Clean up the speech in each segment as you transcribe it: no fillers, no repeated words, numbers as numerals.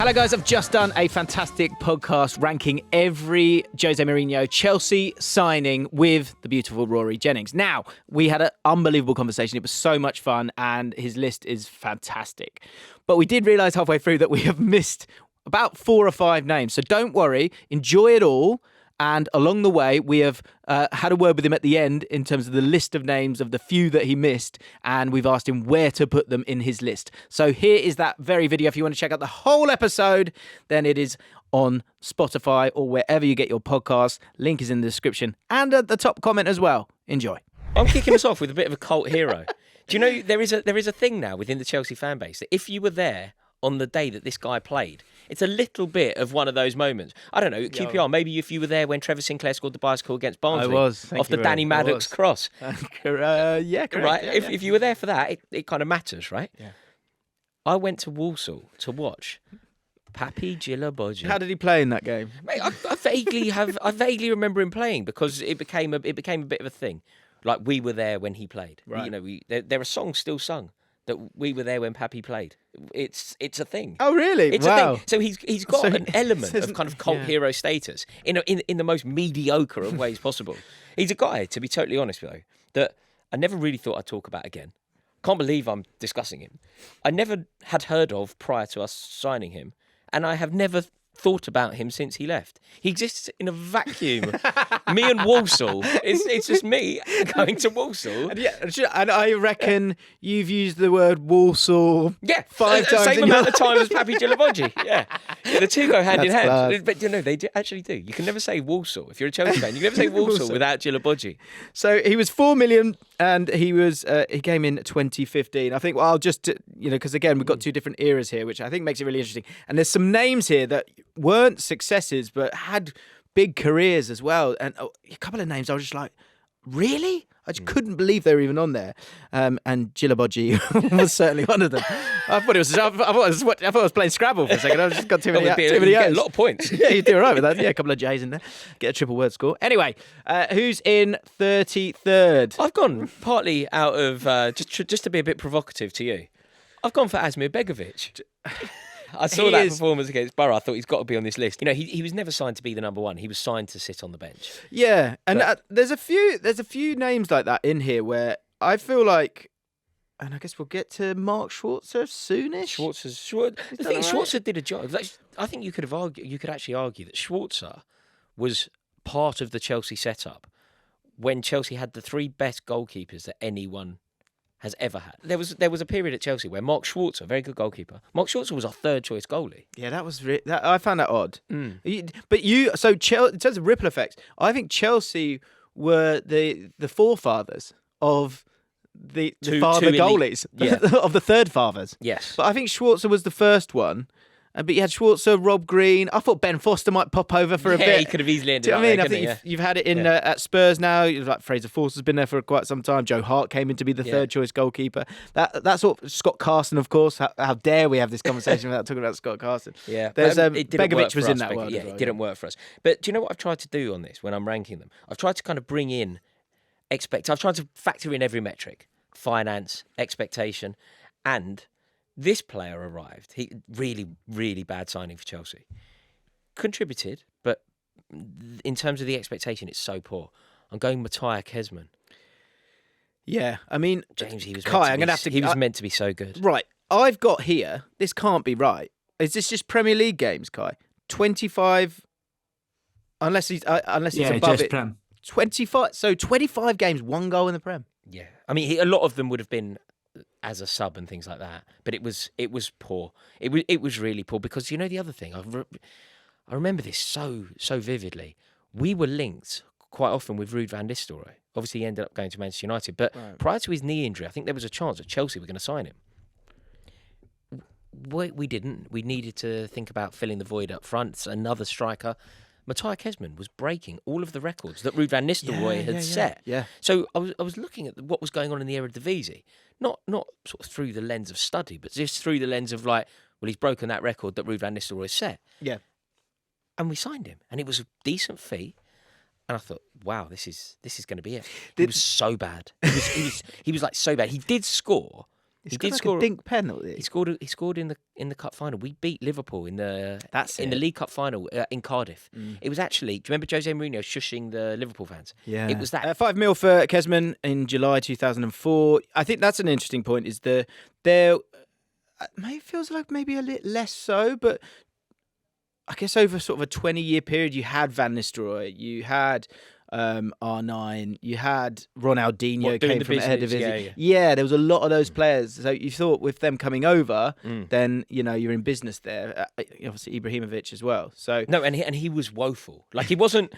Hello guys, I've just done a fantastic podcast ranking every Jose Mourinho Chelsea signing with the beautiful Rory Jennings. Now, we had an unbelievable conversation. It was so much fun and his list is fantastic. But we did realise halfway through that we have missed about 4 or 5 names. So don't worry, enjoy it all. And along the way, we have had a word with him at the end in terms of the list of names of the few that he missed. And we've asked him where to put them in his list. So here is that very video. If you want to check out the whole episode, then it is on Spotify or wherever you get your podcasts. Link is in the description and at the top comment as well. Enjoy. I'm kicking us off with a bit of a cult hero. Do you know there is a thing now within the Chelsea fan base that if you were there on the day that this guy played, it's a little bit of one of those moments. I don't know, QPR, maybe if you were there when Trevor Sinclair scored the bicycle against Barnsley. I was. Off the Danny Maddox cross. Yeah, correct. Right? Yeah, if you were there for that, it kind of matters, right? Yeah. I went to Walsall to watch Papi Djilobodji. How did he play in that game? Mate, I vaguely remember him playing because it became a bit of a thing. Like, we were there when he played. Right. You know, there are songs still sung that we were there when Pappy played. It's a thing. Oh, really? It's wow. a thing. So he's got an element of kind of cult hero status in the most mediocre of ways possible. He's a guy, to be totally honest with you, that I never really thought I'd talk about again. Can't believe I'm discussing him. I never had heard of prior to us signing him, and I have never thought about him since he left. He exists in a vacuum. Me and Walsall. It's just me going to Walsall. And I reckon you've used the word Walsall 5 times. Same amount of time as Papi Djilobodji. Yeah. The two go hand in hand. Class. But you know, they actually do. You can never say Walsall. If you're a Chelsea fan, you can never say Walsall without Djilobodji. So he was 4 million and he came in 2015. I think, well, I'll just, because again, we've got 2 different eras here, which I think makes it really interesting. And there's some names here that weren't successes, but had big careers as well. And a couple of names I was just like, really? I just couldn't believe they were even on there. And Djilobodji was certainly one of them. I thought I was playing Scrabble for a second. I just got too many. You get a lot of points. Yeah, you do all right with that. Yeah, a couple of J's in there. Get a triple word score. Anyway, who's in 33rd? I've gone partly out of just to be a bit provocative to you. I've gone for Asmir Begovic. I saw that performance against Borough. I thought he's got to be on this list. You know, he was never signed to be the number one. He was signed to sit on the bench. Yeah, and there's a few names like that in here where I feel like, and I guess we'll get to Mark Schwarzer soonish. Schwarzer did a job. I think you could actually argue that Schwarzer was part of the Chelsea setup when Chelsea had the 3 best goalkeepers that anyone has ever had. There was a period at Chelsea where Mark Schwarzer, very good goalkeeper, Mark Schwarzer was our 3rd choice goalie. Yeah, that was I found that odd. But in terms of ripple effects, I think Chelsea were the forefathers of the father goalies of the third fathers. Yes, but I think Schwarzer was the first one. But you had Schwarzer, Rob Green. I thought Ben Foster might pop over for a bit. Yeah, he could have easily ended up there, I think you've had it in at Spurs now. Like Fraser Forster's been there for quite some time. Joe Hart came in to be the 3rd choice goalkeeper. That's what Scott Carson, of course. How dare we have this conversation without talking about Scott Carson? Yeah, Begovic was in that one. Yeah, well, it didn't work for us. But do you know what I've tried to do on this when I'm ranking them? I've tried to kind of bring in I've tried to factor in every metric: finance, expectation, and this player arrived. He really, really bad signing for Chelsea. Contributed, but in terms of the expectation, it's so poor. I'm going Mattia Kezman. Yeah, I mean, James, he was meant to be so good. Right, I've got here. This can't be right. Is this just Premier League games, Kai? 25, unless he's above it. Prem. 25. So 25 games, 1 goal in the Prem. Yeah, I mean, a lot of them would have been as a sub and things like that, but it was poor. It was really poor because the other thing I remember this so vividly. We were linked quite often with Ruud van Nistelrooy. Obviously, he ended up going to Manchester United, but prior to his knee injury, I think there was a chance that Chelsea were going to sign him. We didn't. We needed to think about filling the void up front. Another striker. Mattia Kezman was breaking all of the records that Ruud van Nistelrooy had set. Yeah. So I was looking at what was going on in the Eredivisie, not sort of through the lens of study, but just through the lens of like, well, he's broken that record that Ruud van Nistelrooy set. Yeah. And we signed him, and it was a decent fee. And I thought, wow, this is going to be it. He was so bad. He was like so bad. He did score He did score a dink penalty. He scored in the cup final. We beat Liverpool in the League Cup final in Cardiff. It was actually. Do you remember Jose Mourinho shushing the Liverpool fans? Yeah, it was that 5 mil for Kesman in July 2004. I think that's an interesting point. Is there maybe feels like maybe a little less so, but I guess over sort of a 20-year period, you had Van Nistelrooy, you had R9, you had Ronaldinho came from Eredivisie. Yeah, there was a lot of those players. So you thought with them coming over, then you're in business there. Obviously Ibrahimovic as well. So no, and he was woeful. Like he wasn't.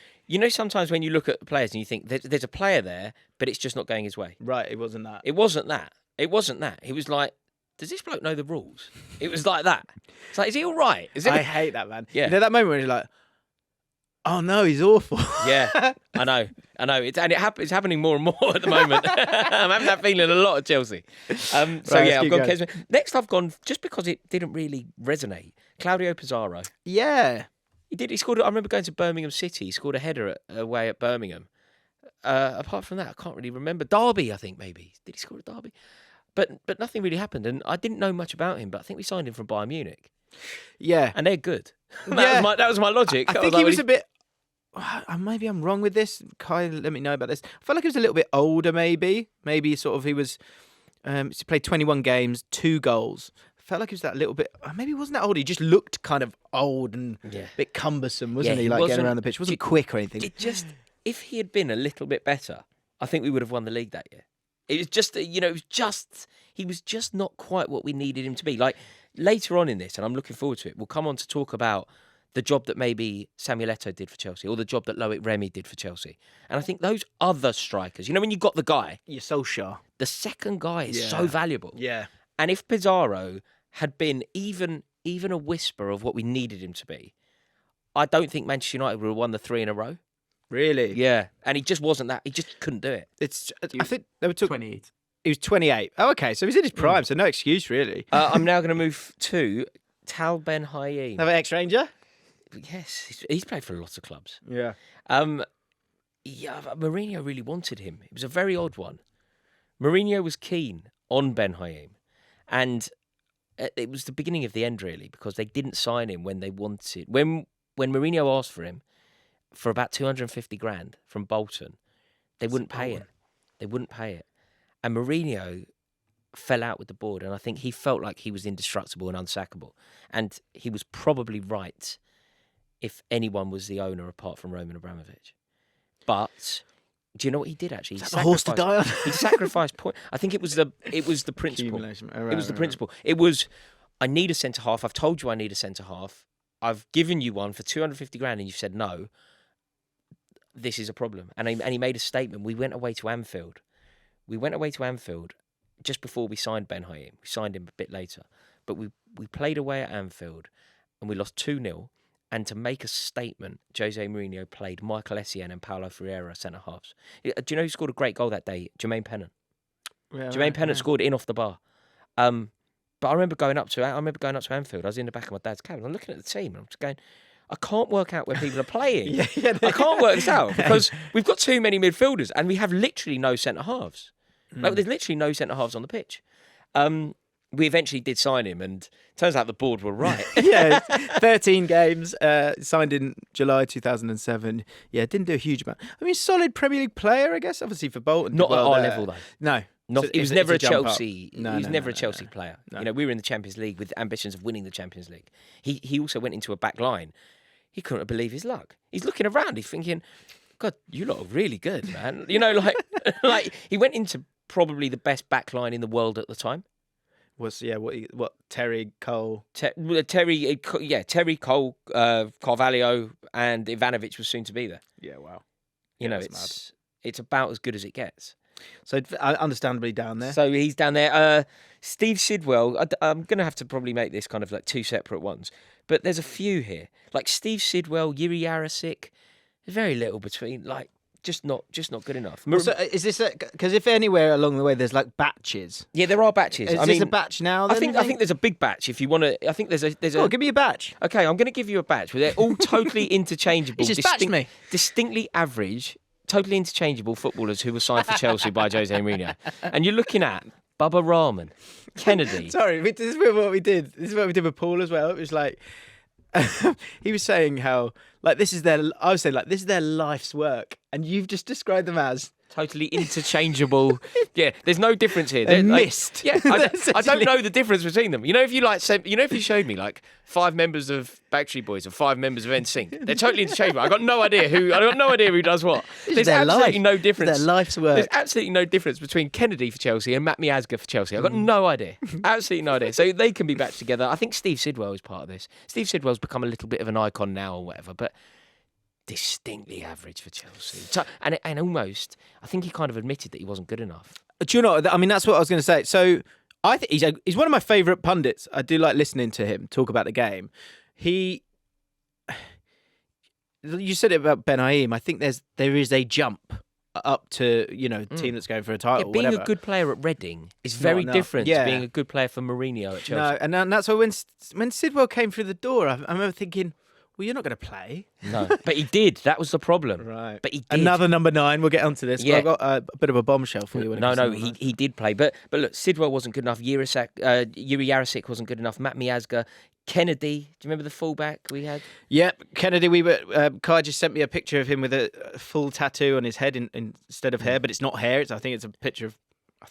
Sometimes when you look at players and you think there's a player there, but it's just not going his way. Right, it wasn't that. It wasn't that. He was like, does this bloke know the rules? It was like that. It's like, is he all right? I hate that, man. Yeah. That moment where you're like, oh no, he's awful. Yeah, I know. It's happening more and more at the moment. I'm having that feeling a lot of Chelsea. I've gone Kesman. Next, I've gone just because it didn't really resonate. Claudio Pizarro. Yeah, he did. He scored. I remember going to Birmingham City. He scored a header away at Birmingham. Apart from that, I can't really remember. Derby, I think maybe. Did he score at Derby? But nothing really happened, and I didn't know much about him. But I think we signed him from Bayern Munich. Yeah, and they're good. That was my logic. I think he was a bit. Maybe I'm wrong with this. Kai, let me know about this. I felt like he was a little bit older, maybe. Maybe sort of he was. He played 21 games, 2 goals. I felt like he was that little bit. Maybe he wasn't that old. He just looked kind of old and a bit cumbersome, wasn't he? Like getting around the pitch. Wasn't quick or anything. If he had been a little bit better, I think we would have won the league that year. It was just, he was just not quite what we needed him to be. Like later on in this, and I'm looking forward to it, we'll come on to talk about the job that maybe Samuel Eto'o did for Chelsea, or the job that Loic Remy did for Chelsea. And I think those other strikers, when you got the guy, you're so sure. The second guy is so valuable. Yeah. And if Pizarro had been even a whisper of what we needed him to be, I don't think Manchester United would have won the 3 in a row. Really? Yeah. And he just wasn't that. He just couldn't do it. I think they were 28. He was 28. Oh, okay. So he's in his prime, so no excuse, really. I'm now going to move to Tal Ben Haim. Another ex-Ranger? Yes. He's played for lots of clubs. Yeah. Mourinho really wanted him. It was a very odd one. Mourinho was keen on Ben Haim. And it was the beginning of the end, really, because they didn't sign him when they wanted. When Mourinho asked for him, for about 250 grand from Bolton, they wouldn't pay it. They wouldn't pay it. And Mourinho fell out with the board, and I think he felt like he was indestructible and unsackable. And he was probably right if anyone was the owner apart from Roman Abramovich. But do you know what he did actually? He sacrificed a horse to die on. He sacrificed point. I think it was the principle. It was the principle. It was, I need a centre half. I've told you I need a centre half. I've given you one for 250 grand, and you said no. This is a problem. And he made a statement. We went away to Anfield. Just before we signed Ben Haim. We signed him a bit later. But we played away at Anfield and we lost 2-0. And to make a statement, Jose Mourinho played Michael Essien and Paulo Ferreira centre-halves. Do you know who scored a great goal that day? Jermaine Pennant. Jermaine Pennant scored in off the bar. But I remember going up to Anfield. I was in the back of my dad's cabin. I'm looking at the team and I'm just going, I can't work out where people are playing. I can't work this out because we've got too many midfielders and we have literally no centre-halves. Like, there's literally no centre-halves on the pitch. We eventually did sign him and turns out the board were right. 13 games, signed in July 2007. Yeah, didn't do a huge amount. I mean, solid Premier League player, I guess, obviously for Bolton. Not at our level, though. No. He was never a Chelsea. No, he was never a no, Chelsea player. No. We were in the Champions League with ambitions of winning the Champions League. He also went into a back line. He couldn't believe his luck. He's looking around. He's thinking, God, you lot are really good, man. Like he went into probably the best back line in the world at the time. What Terry Cole? Terry Cole, Carvalho, and Ivanovic was soon to be there. Yeah, wow. It's about as good as it gets. So understandably down there. So he's down there. Steve Sidwell. I'm going to have to probably make this kind of like 2 separate ones, but there's a few here. Like Steve Sidwell, Yuri Yarosik. There's very little between. Like just not good enough. So is this because if anywhere along the way there's like batches? Yeah, there are batches. Is this a batch now? Then, I think there's a big batch. If you want to, I think there's a. Oh, give me a batch. Okay, I'm going to give you a batch. They're all totally interchangeable. Just batch me. Distinctly average, totally interchangeable footballers who were signed for Chelsea by Jose Mourinho. And you're looking at Bubba Rahman, Kennedy. Sorry, this is what we did. This is what we did with Paul as well. It was like he was saying how like this is their. I was saying like this is their life's work, and you've just described them as totally interchangeable. Yeah, there's no difference here. Missed. Yeah, I don't know the difference between them. You know, if you if you showed me like 5 members of Backstreet Boys or 5 members of NSYNC, they're totally interchangeable. I got no idea who does what. There's absolutely no difference. Their life's work. There's absolutely no difference between Kennedy for Chelsea and Matt Miazga for Chelsea. I've got no idea. Absolutely no idea. So they can be back together. I think Steve Sidwell is part of this. Steve Sidwell's become a little bit of an icon now or whatever, but distinctly average for Chelsea. So, and almost, I think he kind of admitted that he wasn't good enough. Do you know? I mean, that's what I was going to say. So I think he's one of my favourite pundits. I do like listening to him talk about the game. You said it about Ben Haim. I think there is a jump up to the team that's going for a title. Yeah, being whatever. a good player at Reading is very different to being a good player for Mourinho at Chelsea. No, and that's why when Sidwell came through the door, I remember thinking, well, you're not going to play. No, but he did. That was the problem. Right. But he did. Another number 9. We'll get onto this. Yeah. I've got a bit of a bombshell for you. He did play. But look, Sidwell wasn't good enough. Yuri Jarosik wasn't good enough. Matt Miazga. Kennedy. Do you remember the fullback we had? Yep. Kennedy, Kai just sent me a picture of him with a full tattoo on his head instead of hair, but it's not hair. I think it's a picture of...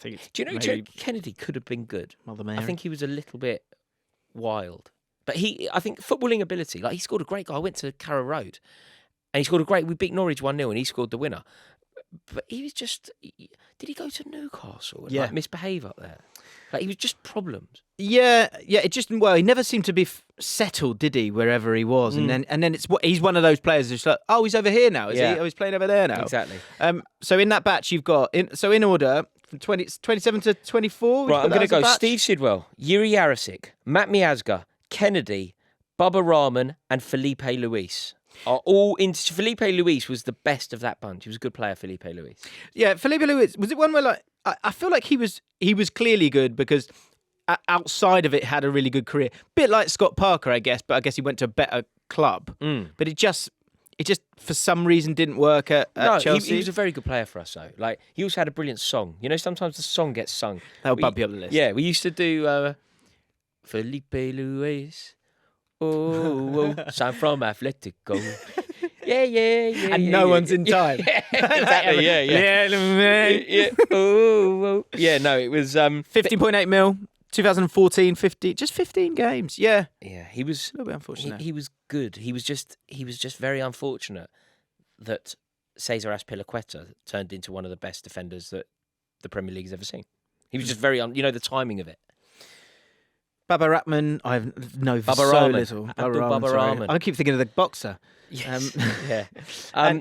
Do you know Kennedy could have been good? Mother Mary. I think he was a little bit wild. But I think footballing ability, like he scored a great goal. I went to Carrow Road and he scored we beat Norwich 1-0 and he scored the winner. But he was just, did he go to Newcastle and misbehave up there? Like he was just problems. Yeah, he never seemed to be settled, did he, wherever he was? And then he's one of those players who's like, oh, he's over here now, is he? Oh, he's playing over there now. Exactly. So in that batch you've got, in order, from 27 to 24. Right, I'm going to go Steve Sidwell, Yuri Jarosik, Matt Miazga, Kennedy, Bubba Rahman and Felipe Luis are all into... Felipe Luis was the best of that bunch. He was a good player, Felipe Luis. Yeah, Felipe Luis, was it one where like... I feel like he was clearly good because outside of it had a really good career. Bit like Scott Parker, I guess, but I guess he went to a better club. But it just for some reason didn't work at Chelsea. He was a very good player for us though. Like he also had a brilliant song. You know, sometimes the song gets sung. That'll bump you up the list. Yeah, we used to do... Felipe Luis, sign from Atletico. Yeah. And no one's in time. Exactly, yeah. No, it was 15.8 mil, 2014, 15 games. Yeah. Yeah, he was a little bit unfortunate. He was good. He was just very unfortunate that Cesar Azpilicueta turned into one of the best defenders that the Premier League's ever seen. He was just very the timing of it. Bubba Rahman, I know so little. Bubba Rahman. I keep thinking of the boxer. Yes. Yeah.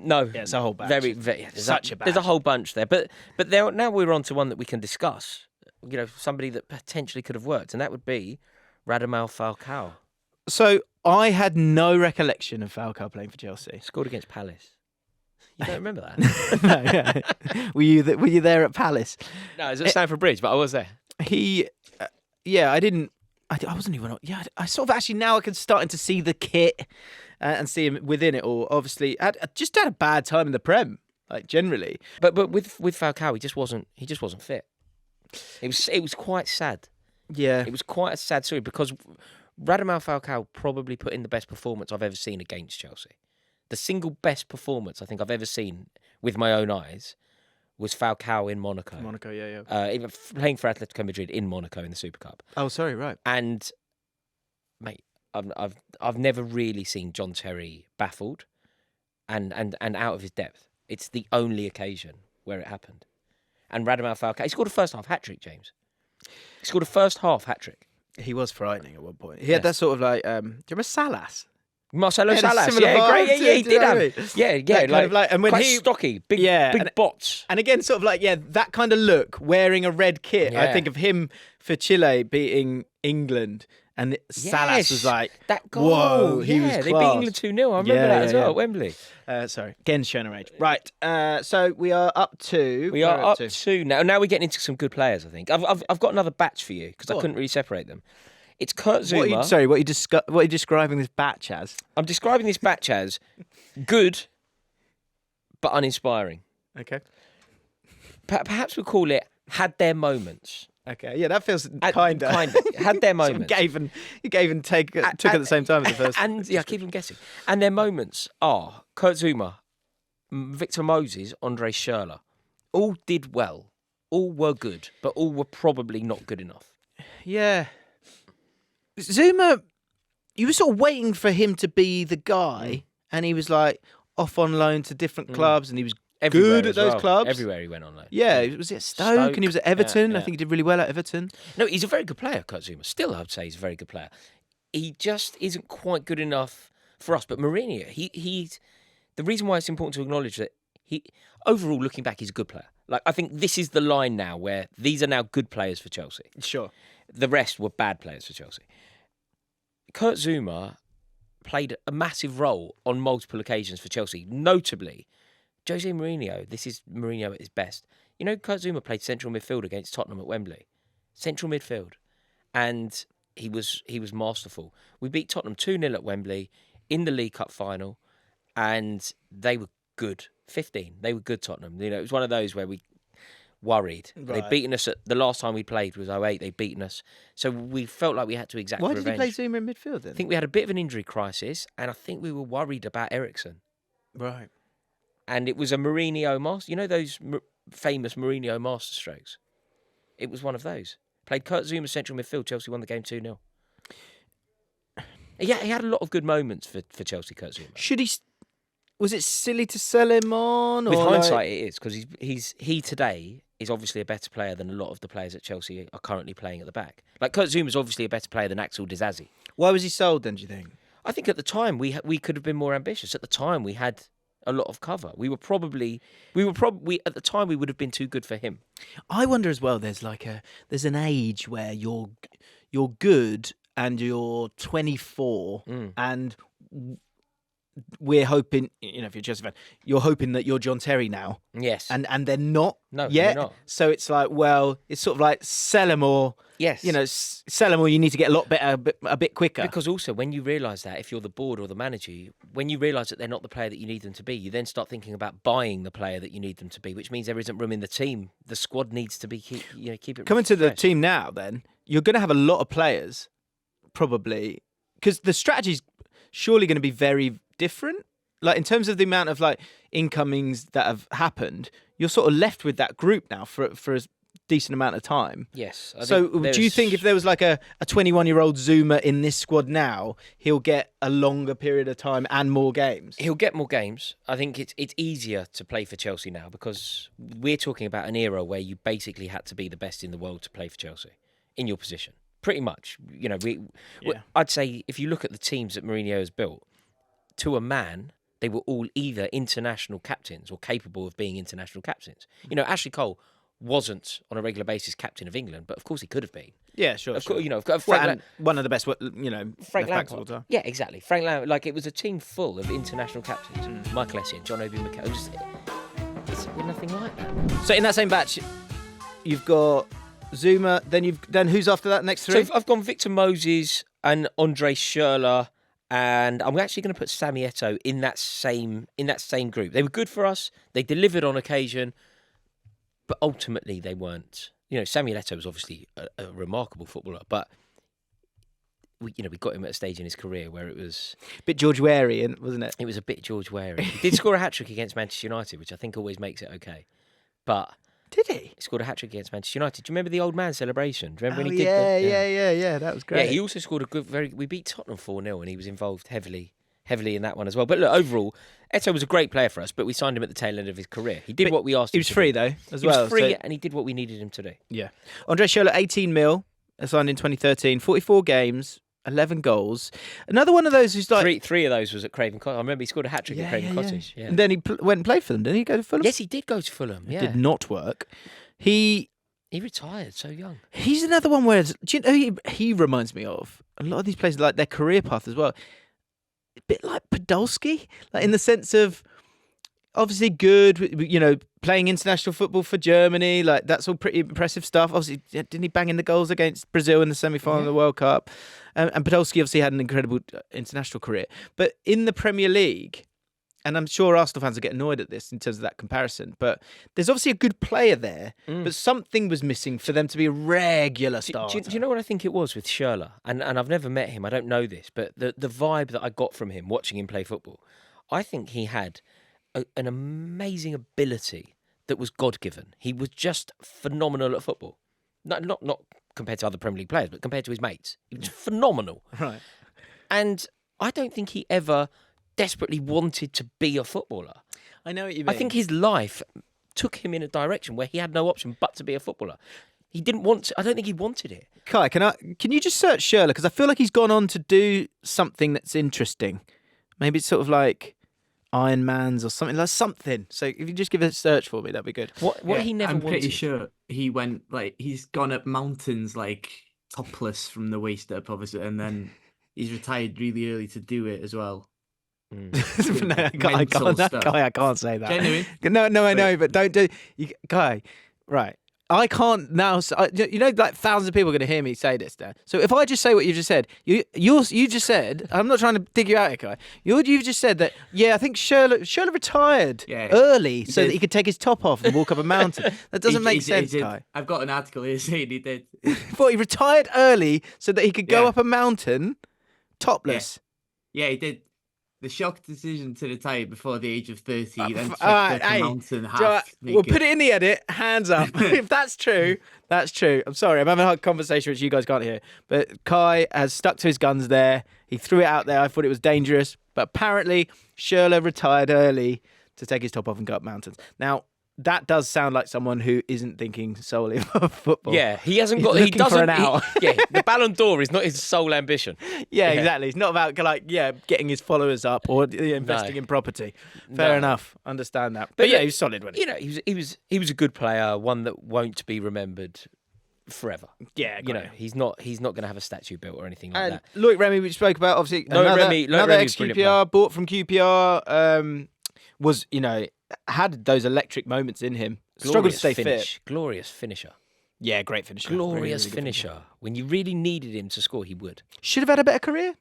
No. Yeah, it's a whole bunch. There's a whole bunch there. But now we're on to one that we can discuss. Somebody that potentially could have worked, and that would be Radamel Falcao. So I had no recollection of Falcao playing for Chelsea. Scored against Palace. You don't remember that? No, yeah. Were you there at Palace? No, it was at Stamford Bridge, but I was there. I didn't. I wasn't even. Yeah, I sort of actually now I can starting to see the kit and see him within it all. Obviously, just had a bad time in the Prem, like generally. But with Falcao, he just wasn't fit. It was quite sad. Yeah, it was quite a sad story because Radamel Falcao probably put in the best performance I've ever seen against Chelsea. The single best performance I think I've ever seen with my own eyes was Falcao in Monaco. Even playing for Atletico Madrid in Monaco in the Super Cup. Oh, sorry, right. And mate, I've never really seen John Terry baffled and out of his depth. It's the only occasion where it happened. And Radamel Falcao, he scored a first half hat-trick, James. He scored a first half hat-trick. He was frightening at one point. He had that sort of like, do you remember Salas? Marcelo Salas, great, he did have. Yeah, and when quite stocky, big bots. And again, sort of like, that kind of look, wearing a red kit. Yeah. I think of him for Chile beating England, and Salas was like, that goal. Whoa, he was class. They beat England 2-0. I remember that as well at Wembley. Sorry, again, showing our age. Right, so we are up to... We are up to now. Now we're getting into some good players, I think. I've got another batch for you, because I couldn't really separate them. It's Kurt Zouma. What are you describing this batch as? I'm describing this batch as good, but uninspiring. Okay. Perhaps we'll call it had their moments. Okay, yeah, that feels kind of. Had their moments. Gave and took at the same time as the first. And yeah, keep them guessing. And their moments are Kurt Zouma, Victor Moses, Andre Schürrle. All did well. All were good, but all were probably not good enough. Yeah. Zouma, you were sort of waiting for him to be the guy, and he was like off on loan to different clubs, and he was good at those clubs. Everywhere he went on loan. Yeah, was it at Stoke, and he was at Everton. Yeah. I think he did really well at Everton. No, he's a very good player, Kurt Zouma. Still, I would say he's a very good player. He just isn't quite good enough for us. But Mourinho, he's the reason why it's important to acknowledge that he, overall, looking back, he's a good player. Like, I think this is the line now where these are now good players for Chelsea. Sure. The rest were bad players for Chelsea. Kurt Zouma played a massive role on multiple occasions for Chelsea. Notably, Jose Mourinho, this is Mourinho at his best. You know, Kurt Zouma played central midfield against Tottenham at Wembley. Central midfield. And he was masterful. We beat Tottenham 2-0 at Wembley in the League Cup final, and they were good. 15. They were good, Tottenham. You know, it was one of those where we worried. Right. They'd beaten us the last time we played was 2008. They'd beaten us. So we felt like we had to exact revenge. Why did he play Zouma in midfield then? I think we had a bit of an injury crisis, and I think we were worried about Eriksen. Right. And it was a Mourinho master. You know those famous Mourinho masterstrokes? It was one of those. Played Kurt Zouma central midfield. Chelsea won the game 2-0. Yeah, he had a lot of good moments for Chelsea, Kurt Zouma. Was it silly to sell him on? With hindsight, it is, because he today is obviously a better player than a lot of the players at Chelsea are currently playing at the back. Like, Kurt Zouma is obviously a better player than Axel Disasi. Why was he sold then, do you think? I think at the time we could have been more ambitious. At the time we had a lot of cover. We were probably at the time we would have been too good for him. I wonder as well. There's an age where you're good and you're 24 and we're hoping, you know, if you're a Chelsea fan, you're hoping that you're John Terry now. Yes. And they're not yet. They're not. So it's like, well, it's sort of like sell them or, yes, you know, sell them or you need to get a lot better, a bit quicker. Because also when you realise that, if you're the board or the manager, when you realise that they're not the player that you need them to be, you then start thinking about buying the player that you need them to be, which means there isn't room in the team. The squad needs to be keep it coming fresh. To the team now. Then you're going to have a lot of players, probably, because the strategy's surely going to be very different. Like, in terms of the amount of like incomings that have happened, you're sort of left with that group now for a decent amount of time. Yes. So do you think if there was like a 21-year-old Zouma in this squad now, he'll get a longer period of time and more games? He'll get more games. I think it's easier to play for Chelsea now because we're talking about an era where you basically had to be the best in the world to play for Chelsea in your position. Pretty much. You know, I'd say if you look at the teams that Mourinho has built, to a man, they were all either international captains or capable of being international captains. You know, Ashley Cole wasn't on a regular basis captain of England, but of course he could have been. Yeah, sure. Of course, you know, one of the best, you know, Frank Lampard. Lampard. Yeah, exactly. Frank Lampard. Like, it was a team full of international captains. Michael Essien, John Obi Mikel. It's nothing like that. So in that same batch, you've got Zouma. Then who's after that? Next three. So I've gone Victor Moses and Andre Schürrle. And I'm actually going to put Sammy Eto'o in that same group. They were good for us. They delivered on occasion, but ultimately they weren't. You know, Sammy Eto'o was obviously a remarkable footballer, but we got him at a stage in his career where it was a bit George Weah-ian, wasn't it? It was a bit George Weah-ian. He did score a hat-trick against Manchester United, which I think always makes it okay. But did he? He scored a hat-trick against Manchester United. Do you remember the old man celebration? Do you remember when he did that? Yeah. That was great. Yeah, he also scored we beat Tottenham 4-0 and he was involved heavily in that one as well. But look, overall, Eto'o was a great player for us, but we signed him at the tail end of his career. He did what we asked him to do. He was free, though, as well. He was free, and he did what we needed him to do. Yeah. Andre Schürrle, 18 mil, signed in 2013, 44 games, 11 goals. Another one of those who's like... Three of those was at Craven Cottage. I remember he scored a hat-trick at Craven Cottage. Yeah. And then he went and played for them, didn't he? Go to Fulham? Yes, he did go to Fulham, yeah. It did not work. He retired so young. He's another one where... Do you know he reminds me of? A lot of these players, like their career path as well. A bit like Podolski, like in the sense of obviously good, you know, playing international football for Germany, like that's all pretty impressive stuff. Obviously, didn't he bang in the goals against Brazil in the semi-final of the World Cup? And Podolski obviously had an incredible international career. But in the Premier League, and I'm sure Arsenal fans will get annoyed at this in terms of that comparison, but there's obviously a good player there, but something was missing for them to be a regular starter. Do you know what I think it was with rrle? And I've never met him, I don't know this, but the vibe that I got from him watching him play football, I think he had an amazing ability that was God-given. He was just phenomenal at football. Not compared to other Premier League players, but compared to his mates. He was phenomenal. Right. And I don't think he ever desperately wanted to be a footballer. I know what you mean. I think his life took him in a direction where he had no option but to be a footballer. He didn't want to, I don't think he wanted it. Kai, can you just search rrle? Because I feel like he's gone on to do something that's interesting. Maybe it's sort of like Iron Man's or something. So if you just give it a search for me, that'd be good. What he never I'm wanted. pretty sure he went, he's gone up mountains, topless from the waist up, obviously, and then he's retired really early to do it as well. No, I can't say that. Genuine? No, I know, but don't do... Guy, right. I can't now... thousands of people are going to hear me say this, Dan. So if I just say what you just said, you just said... I'm not trying to dig you out here, Kai. You've just said that, I think rrle retired early so that he could take his top off and walk up a mountain. That doesn't make sense, Kai. I've got an article here saying he did. But he retired early so that he could go up a mountain topless. Yeah, he did. The shock decision to retire before the age of 30, then all right, up a mountain half we'll put it in the edit. Hands up. If that's true, that's true. I'm sorry, I'm having a conversation which you guys can't hear. But Kai has stuck to his guns there. He threw it out there. I thought it was dangerous. But apparently, rrle retired early to take his top off and go up mountains. Now, that does sound like someone who isn't thinking solely of football. Yeah, he hasn't got. He doesn't. For an hour. The Ballon d'Or is not his sole ambition. Yeah, exactly. It's not about getting his followers up or investing in property. Fair enough. Understand that. But he was solid, wasn't he? He was a good player, one that won't be remembered forever. Yeah, he's not going to have a statue built or anything like that. Loic Remy, which spoke about, obviously, another ex-QPR, bought from QPR, was had those electric moments in him. Struggled to stay fit. Glorious finisher. Yeah, great finisher. Glorious finisher. When you really needed him to score, he would. Should have had a better career.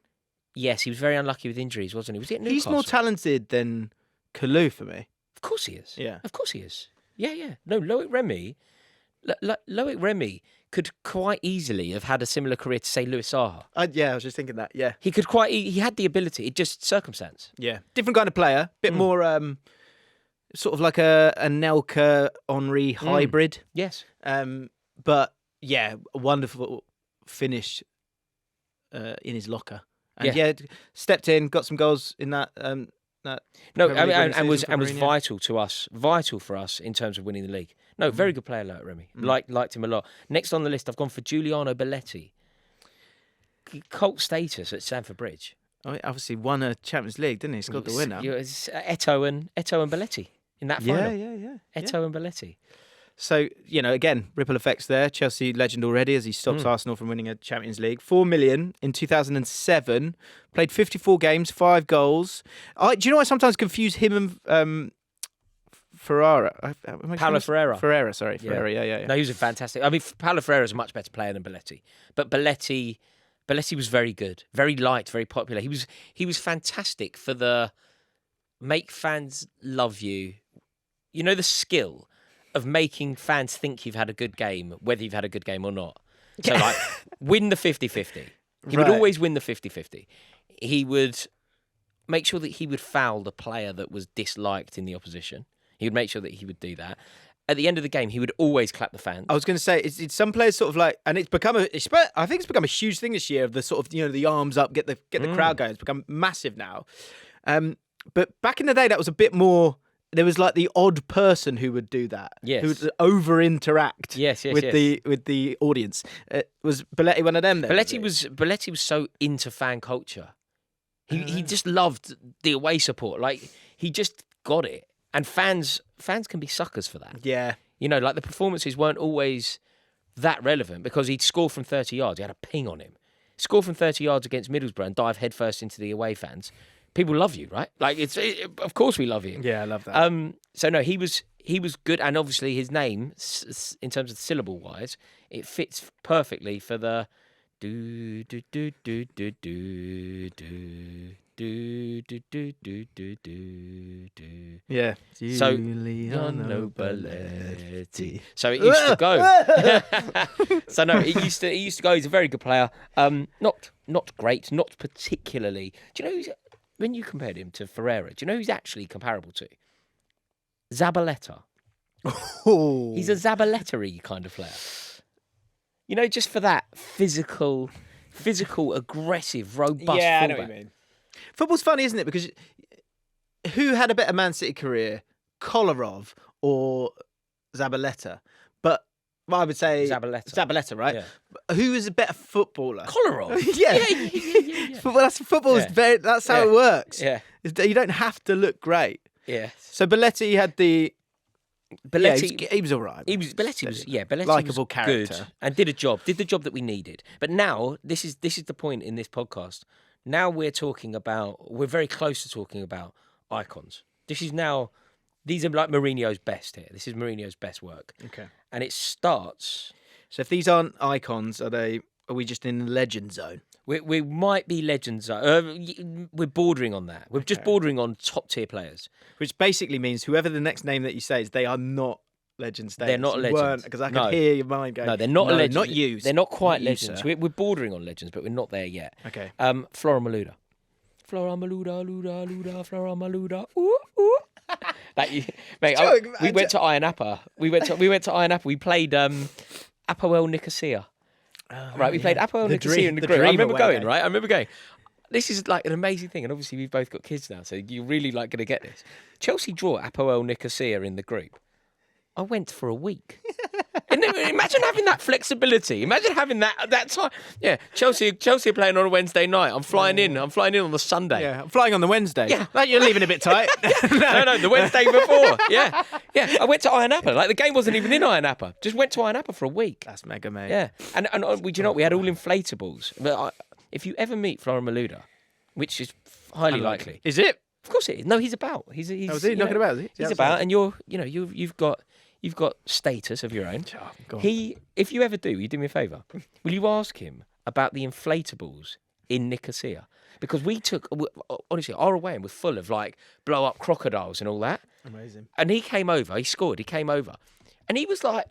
Yes, he was very unlucky with injuries, wasn't he? Was he at Newcastle? He's more talented than Kalou for me. Of course he is. Yeah. Of course he is. Yeah. No, Loic Remy could quite easily have had a similar career to, say, Louis Saha. I was just thinking that, yeah. He had the ability, it just circumstance. Yeah. Different kind of player. Bit more... sort of like a Nelka Henry hybrid. Yes. But a wonderful finish in his locker. And stepped in, got some goals in that. And was vital for us in terms of winning the league. No, very good player, like Remy. Liked him a lot. Next on the list, I've gone for Giuliano Belletti. Cult status at Stamford Bridge. Oh, he obviously won a Champions League, didn't he? He scored the winner. Eto'o and Belletti. In that final. Yeah. Eto'o and Belletti. So, again, ripple effects there. Chelsea legend already as he stops Arsenal from winning a Champions League. 4 million in 2007. Played 54 games, 5 goals. Do you know I sometimes confuse him and Ferreira? Paulo Ferreira. Ferreira, yeah. No, he was a fantastic... I mean, Paulo Ferreira is a much better player than Belletti. But Belletti was very good. Very liked, very popular. He was fantastic for the make fans love you. The skill of making fans think you've had a good game, whether you've had a good game or not. So, win the 50-50. He would always win the 50-50. He would make sure that he would foul the player that was disliked in the opposition. He would make sure that he would do that. At the end of the game, he would always clap the fans. I was going to say, it's some players sort of and it's become I think it's become a huge thing this year of the sort of, the arms up, get the crowd going. It's become massive now. But back in the day, that was a bit more... There was the odd person who would do that. Yes. Who would over-interact with the audience. Was Belletti one of them then? Belletti was so into fan culture. He just loved the away support. He just got it. And fans can be suckers for that. Yeah. The performances weren't always that relevant because he'd score from 30 yards. He had a ping on him. Score from 30 yards against Middlesbrough and dive headfirst into the away fans. People love you, right? Of course we love you. Yeah, I love that. So no, he was good, and obviously his name, in terms of syllable wise, it fits perfectly for the do do do do do do do do Yeah. So, Giuliano Belletti. So it used to go. So no, it used to go. He's a very good player. Not great, not particularly. Do you know when you compared him to Ferreira? Do you know who's actually comparable to? Zabaleta. Oh. He's a Zabaleta-y kind of player. You know, just for that physical, aggressive, robust. Yeah, I know fullback. what you mean. Football's funny, isn't it? Because who had a better Man City career, Kolarov or Zabaleta? But I would say Zabaleta, right? Yeah. Who is a better footballer? Kolarov. Yeah. Football's Yeah. that's how it works. Yeah. You don't have to look great. Yeah. So Belletti had the... Belletti, he was all right. Belletti was Likeable was character. good and did the job that we needed. But now this is the point in this podcast. Now we're very close to talking about icons. These are like Mourinho's best here. This is Mourinho's best work. Okay. And it starts. So if these aren't icons, are we just in the legend zone? We might be legends. We're bordering on that. We're just bordering on top tier players. Which basically means whoever the next name that you say is, they are not legend status. They're not legends. Because I can hear your mind going. No, they're not legends. Not you. They're not quite Not you, legends. sir. We're bordering on legends, but we're not there yet. Okay. Florent Malouda. Florent Malouda, Luda, Florent Malouda. Ooh, ooh. Mate, we went to Ayia Napa. We went to Ayia Napa. We played Apoel Nicosia. Right, we played Apoel Nicosia in the group. I remember going. This is like an amazing thing, and obviously we've both got kids now, so you're really like going to get this. Chelsea draw Apoel Nicosia in the group. I went for a week. And then, imagine having that flexibility. Imagine having that time. Yeah, Chelsea are playing on a Wednesday night. I'm flying in on the Sunday. Yeah, I'm flying on the Wednesday. Yeah. You're leaving a bit tight. No, the Wednesday before. Yeah. I went to Ayia Napa. Like the game wasn't even in Ayia Napa. Just went to Ayia Napa for a week. That's mega, mate. Yeah, and we, do you know what? We had all inflatables. But if you ever meet Florent Malouda, which is highly likely, Is it? of course it is. No, he's about. He's is he knocking about? Is he? He's about, and you've got status of your own. Oh, God. If you ever do me a favour. Will you ask him about the inflatables in Nicosia? Because honestly, our away was full of like blow up crocodiles and all that. Amazing. And he came over. He scored. He came over, and he was like.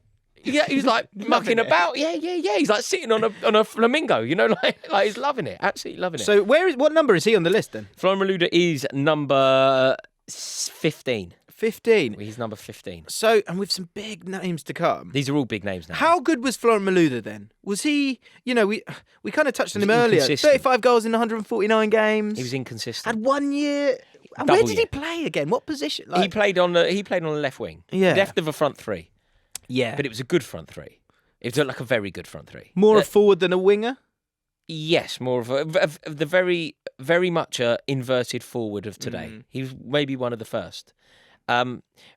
Yeah, he was like mucking about. Yeah. He's like sitting on a flamingo, like he's loving it, absolutely loving it. So what number is he on the list then? Florent Malouda is number 15. 15. He's number 15. So, and with some big names to come. These are all big names now. How good was Florent Malouda then? Was he, we kind of touched on him earlier. Inconsistent. 35 goals in 149 games. He was inconsistent. Had 1 year. And Double where did year. he play again? What position? He played on the left wing. Yeah. Left of a front three. Yeah. But it was a good front three. It was like a very good front three. More a forward than a winger? Yes, more of the very, very much inverted forward of today. He was maybe one of the first.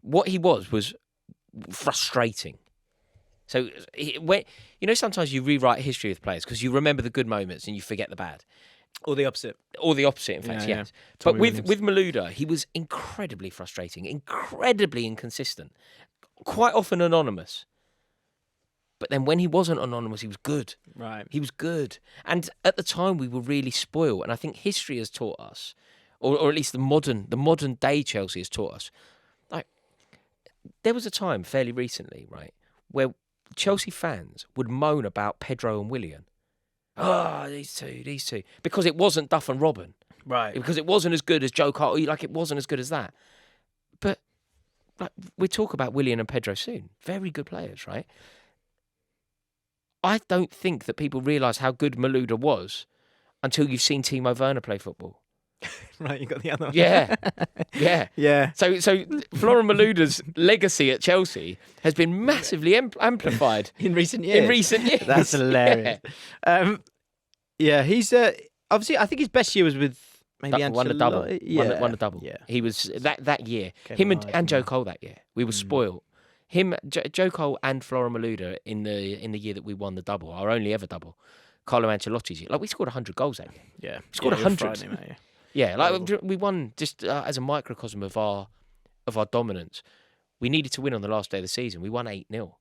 What he was frustrating. So sometimes you rewrite history with players because you remember the good moments and you forget the bad. Or the opposite. Or the opposite, in fact, Yeah. yes. But Tommy Williams. with Malouda, he was incredibly frustrating, incredibly inconsistent, quite often anonymous. But then when he wasn't anonymous, he was good. Right. He was good. And at the time, we were really spoiled. And I think history has taught us, or at least the modern day Chelsea has taught us, like, there was a time fairly recently, right, where Chelsea fans would moan about Pedro and Willian. Oh, these two. Because it wasn't Duff and Robin. Right. Because it wasn't as good as Joe Carter. Like, it wasn't as good as that. But like, we'll talk about Willian and Pedro soon. Very good players, right? I don't think that people realise how good Malouda was until you've seen Timo Werner play football. Right, you got the other one. Yeah. Yeah. So Florent Malouda's legacy at Chelsea has been massively amplified In recent years. That's hilarious. Yeah, he's obviously. I think his best year was with maybe Won a double. Yeah, Won a double. Yeah, He was that year. Came Him alive, and Joe yeah. Cole that year. We were spoiled. Him, Joe Cole, and Florent Malouda in the year that we won the double, our only ever double. Carlo Ancelotti's year. Like, we scored 100 goals that year. Yeah, We scored 100. Friday, mate, yeah. Yeah, like we won just as a microcosm of our dominance. We needed to win on the last day of the season. We won 8-0.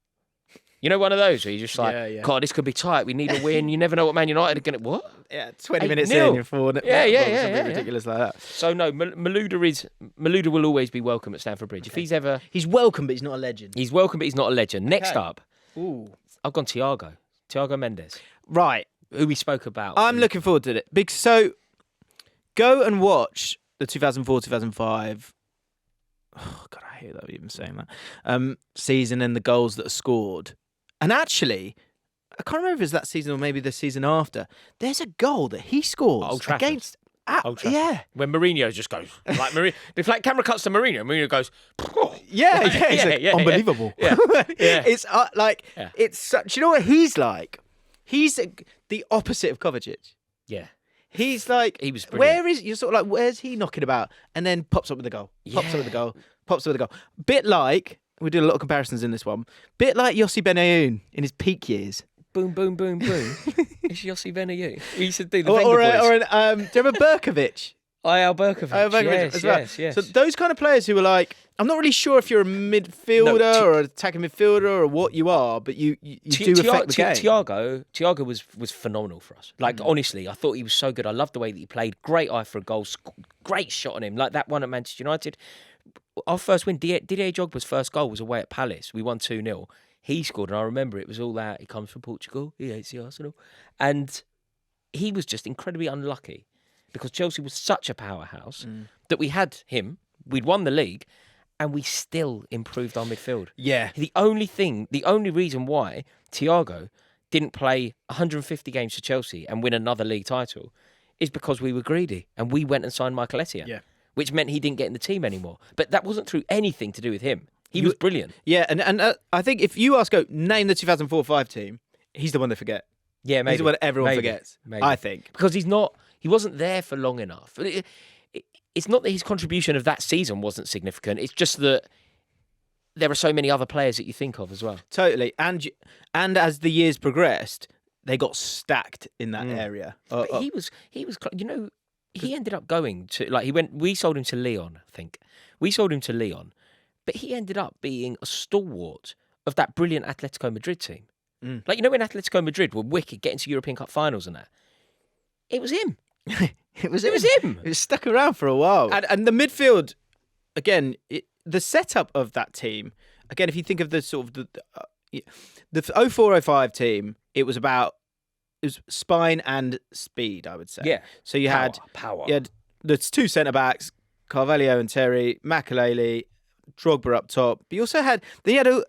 You know, one of those where you're just like, God, this could be tight. We need a win. You never know what Man United are going to... What? Yeah, 20 8-0. minutes in, you're 4-0. Yeah. Ridiculous like that. So, no, Malouda will always be welcome at Stamford Bridge. Okay. If he's ever... He's welcome, but he's not a legend. He's welcome, but he's not a legend. Next up, Ooh. I've gone Thiago Mendes. Right. Who we spoke about. I'm looking forward to it. So, go and watch the 2004-2005... Oh, God, I hate that even saying that. Season and the goals that are scored. And actually, I can't remember if it's that season or maybe the season after. There's a goal that he scores against... Old Trafford. Yeah. When Mourinho just goes... Like Mourinho, if like camera cuts to Mourinho goes... Yeah, unbelievable. Yeah. It's it's such... You know what he's like? He's the opposite of Kovacic. Yeah. He's like... He was brilliant. You're sort of like, where's he knocking about? And then pops up with a goal. Pops up with a goal. Bit like... We do a lot of comparisons in this one. Bit like Yossi Benayoun in his peak years. Boom, boom, boom, boom. It's Yossi Benayoun. He used to do the Wenger boys. Do you remember Berkovic? Al Berkovic. Yes. So those kind of players who are like, I'm not really sure if you're a midfielder or an attacking midfielder or what you are, but you do affect the game. Thiago was phenomenal for us. Like, honestly, I thought he was so good. I loved the way that he played. Great eye for a goal. Great shot on him. Like that one at Manchester United. Our first win, Didier Drogba's first goal was away at Palace. We won 2-0. He scored, and I remember it was all that. He comes from Portugal. He hates the Arsenal. And he was just incredibly unlucky because Chelsea was such a powerhouse that we had him. We'd won the league, and we still improved our midfield. Yeah. The only reason why Thiago didn't play 150 games for Chelsea and win another league title is because we were greedy, and we went and signed Mikel Arteta. Yeah. Which meant he didn't get in the team anymore. But that wasn't through anything to do with him. He was brilliant. Yeah, and I think if you ask, name the 2004-05 team, he's the one they forget. Yeah, maybe. He's the one everyone forgets, I think. Because he wasn't there for long enough. It's not that his contribution of that season wasn't significant. It's just that there are so many other players that you think of as well. Totally. And as the years progressed, they got stacked in that area. But he was, he ended up going to, we sold him to Lyon, I think. We sold him to Lyon, but he ended up being a stalwart of that brilliant Atletico Madrid team. When Atletico Madrid were wicked, getting to European Cup finals and that, it was him. It was him. It was stuck around for a while. And the midfield, again, the setup of that team, again, if you think of the sort of the 04-05 team, it was spine and speed, I would say. Yeah. So you had power. You had the two centre backs, Carvalho and Terry, Makelele, Drogba up top. But you also had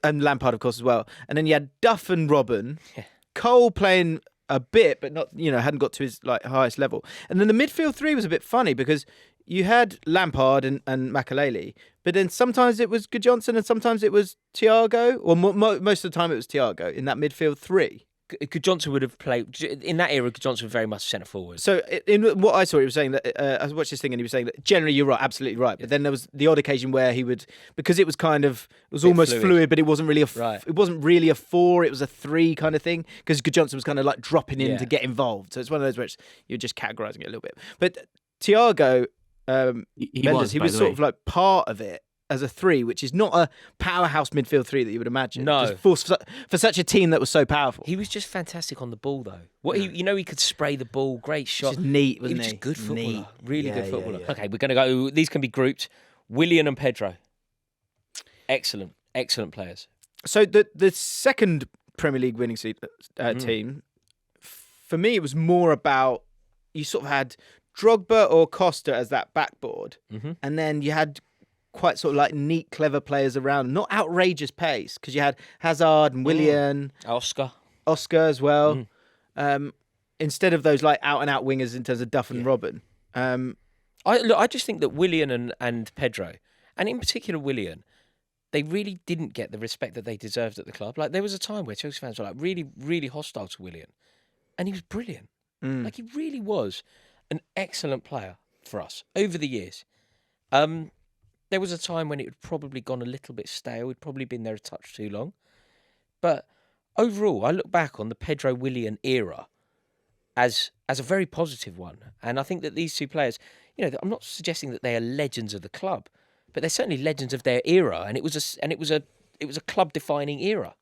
and Lampard, of course, as well. And then you had Duff and Robben, Cole playing a bit, but not hadn't got to his highest level. And then the midfield three was a bit funny because you had Lampard and Makelele, but then sometimes it was Gudjohnsen and sometimes it was Thiago, or most of the time it was Thiago in that midfield three. Gudjohnsen would have played in that era. Gudjohnsen was very much centre forward. So in what I saw, he was saying that I watched this thing and he was saying that generally you're right, absolutely right. But then there was the odd occasion where he would, because it was almost fluid, but it wasn't really it wasn't really a 4. It was a 3 kind of thing because Gudjohnsen was kind of like dropping in to get involved. So it's one of those where you're just categorising it a little bit. But Thiago Mendes, he was sort of like part of it as a 3, which is not a powerhouse midfield 3 that you would imagine. No. For such a team that was so powerful. He was just fantastic on the ball, though. He could spray the ball, great shot. Just neat, wasn't he? He was just good footballer. Neat. Really good footballer. Okay, we're going to go. These can be grouped. Willian and Pedro. Excellent players. So the second Premier League winning team, for me, it was more about, you sort of had Drogba or Costa as that backboard, and then you had quite sort of like neat, clever players around, not outrageous pace, because you had Hazard and Willian, Oscar as well. Instead of those like out and out wingers in terms of Duff and Robben. I just think that Willian and Pedro, and in particular Willian, they really didn't get the respect that they deserved at the club. Like there was a time where Chelsea fans were like really, really hostile to Willian, and he was brilliant. Like he really was an excellent player for us over the years. There was a time when it had probably gone a little bit stale. He'd probably been there a touch too long. But overall, I look back on the Pedro Willian era as a very positive one. And I think that these two players, I'm not suggesting that they are legends of the club, but they're certainly legends of their era. And it was a club defining era.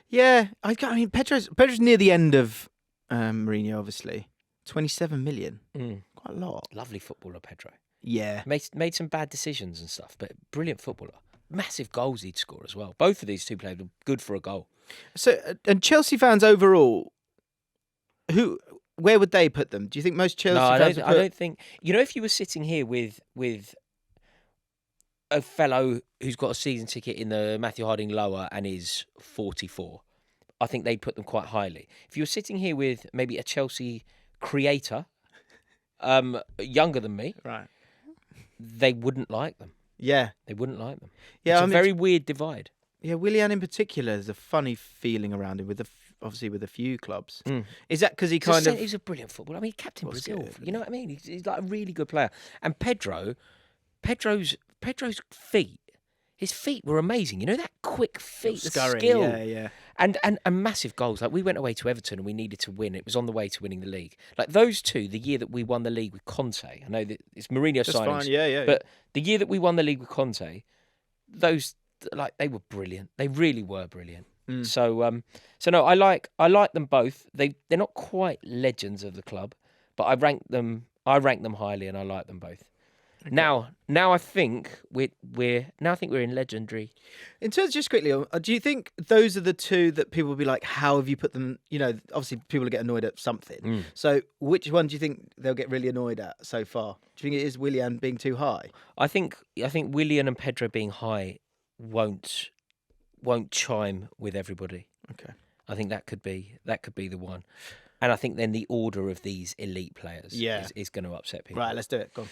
Yeah, I mean, Pedro's near the end of Mourinho, obviously. 27 million. Quite a lot. Lovely footballer, Pedro. Yeah. Made some bad decisions and stuff, but brilliant footballer. Massive goals he'd score as well. Both of these two players were good for a goal. So, and Chelsea fans overall, where would they put them? Do you think most Chelsea fans would put... I don't think... if you were sitting here with a fellow who's got a season ticket in the Matthew Harding lower and is 44, I think they'd put them quite highly. If you were sitting here with maybe a Chelsea creator, younger than me, right, they wouldn't like them. Yeah. They wouldn't like them. Yeah, it's a very weird divide. Yeah, Willian in particular, there's a funny feeling around him, obviously with a few clubs. Is that because he's a brilliant footballer. I mean, captain Brazil. Good, you know what I mean? He's like a really good player. And Pedro's feet, his feet were amazing. You know, that quick feet, the skill. Yeah. And massive goals. Like, we went away to Everton and we needed to win. It was on the way to winning the league. Like, those two, the year that we won the league with Conte, I know that it's Mourinho signings. That's fine, yeah. But the year that we won the league with Conte, those, like, they were brilliant. They really were brilliant. So no, I like them both. They're not quite legends of the club, but I rank them highly and I like them both. Okay. Now I think we're in legendary. In terms, just quickly, do you think those are the two that people will be like, how have you put them? Obviously people will get annoyed at something. So which one do you think they'll get really annoyed at so far? Do you think it is Willian being too high? I think Willian and Pedro being high won't chime with everybody. Okay. I think that could be the one. And I think then the order of these elite players is going to upset people. Right, let's do it. Go on.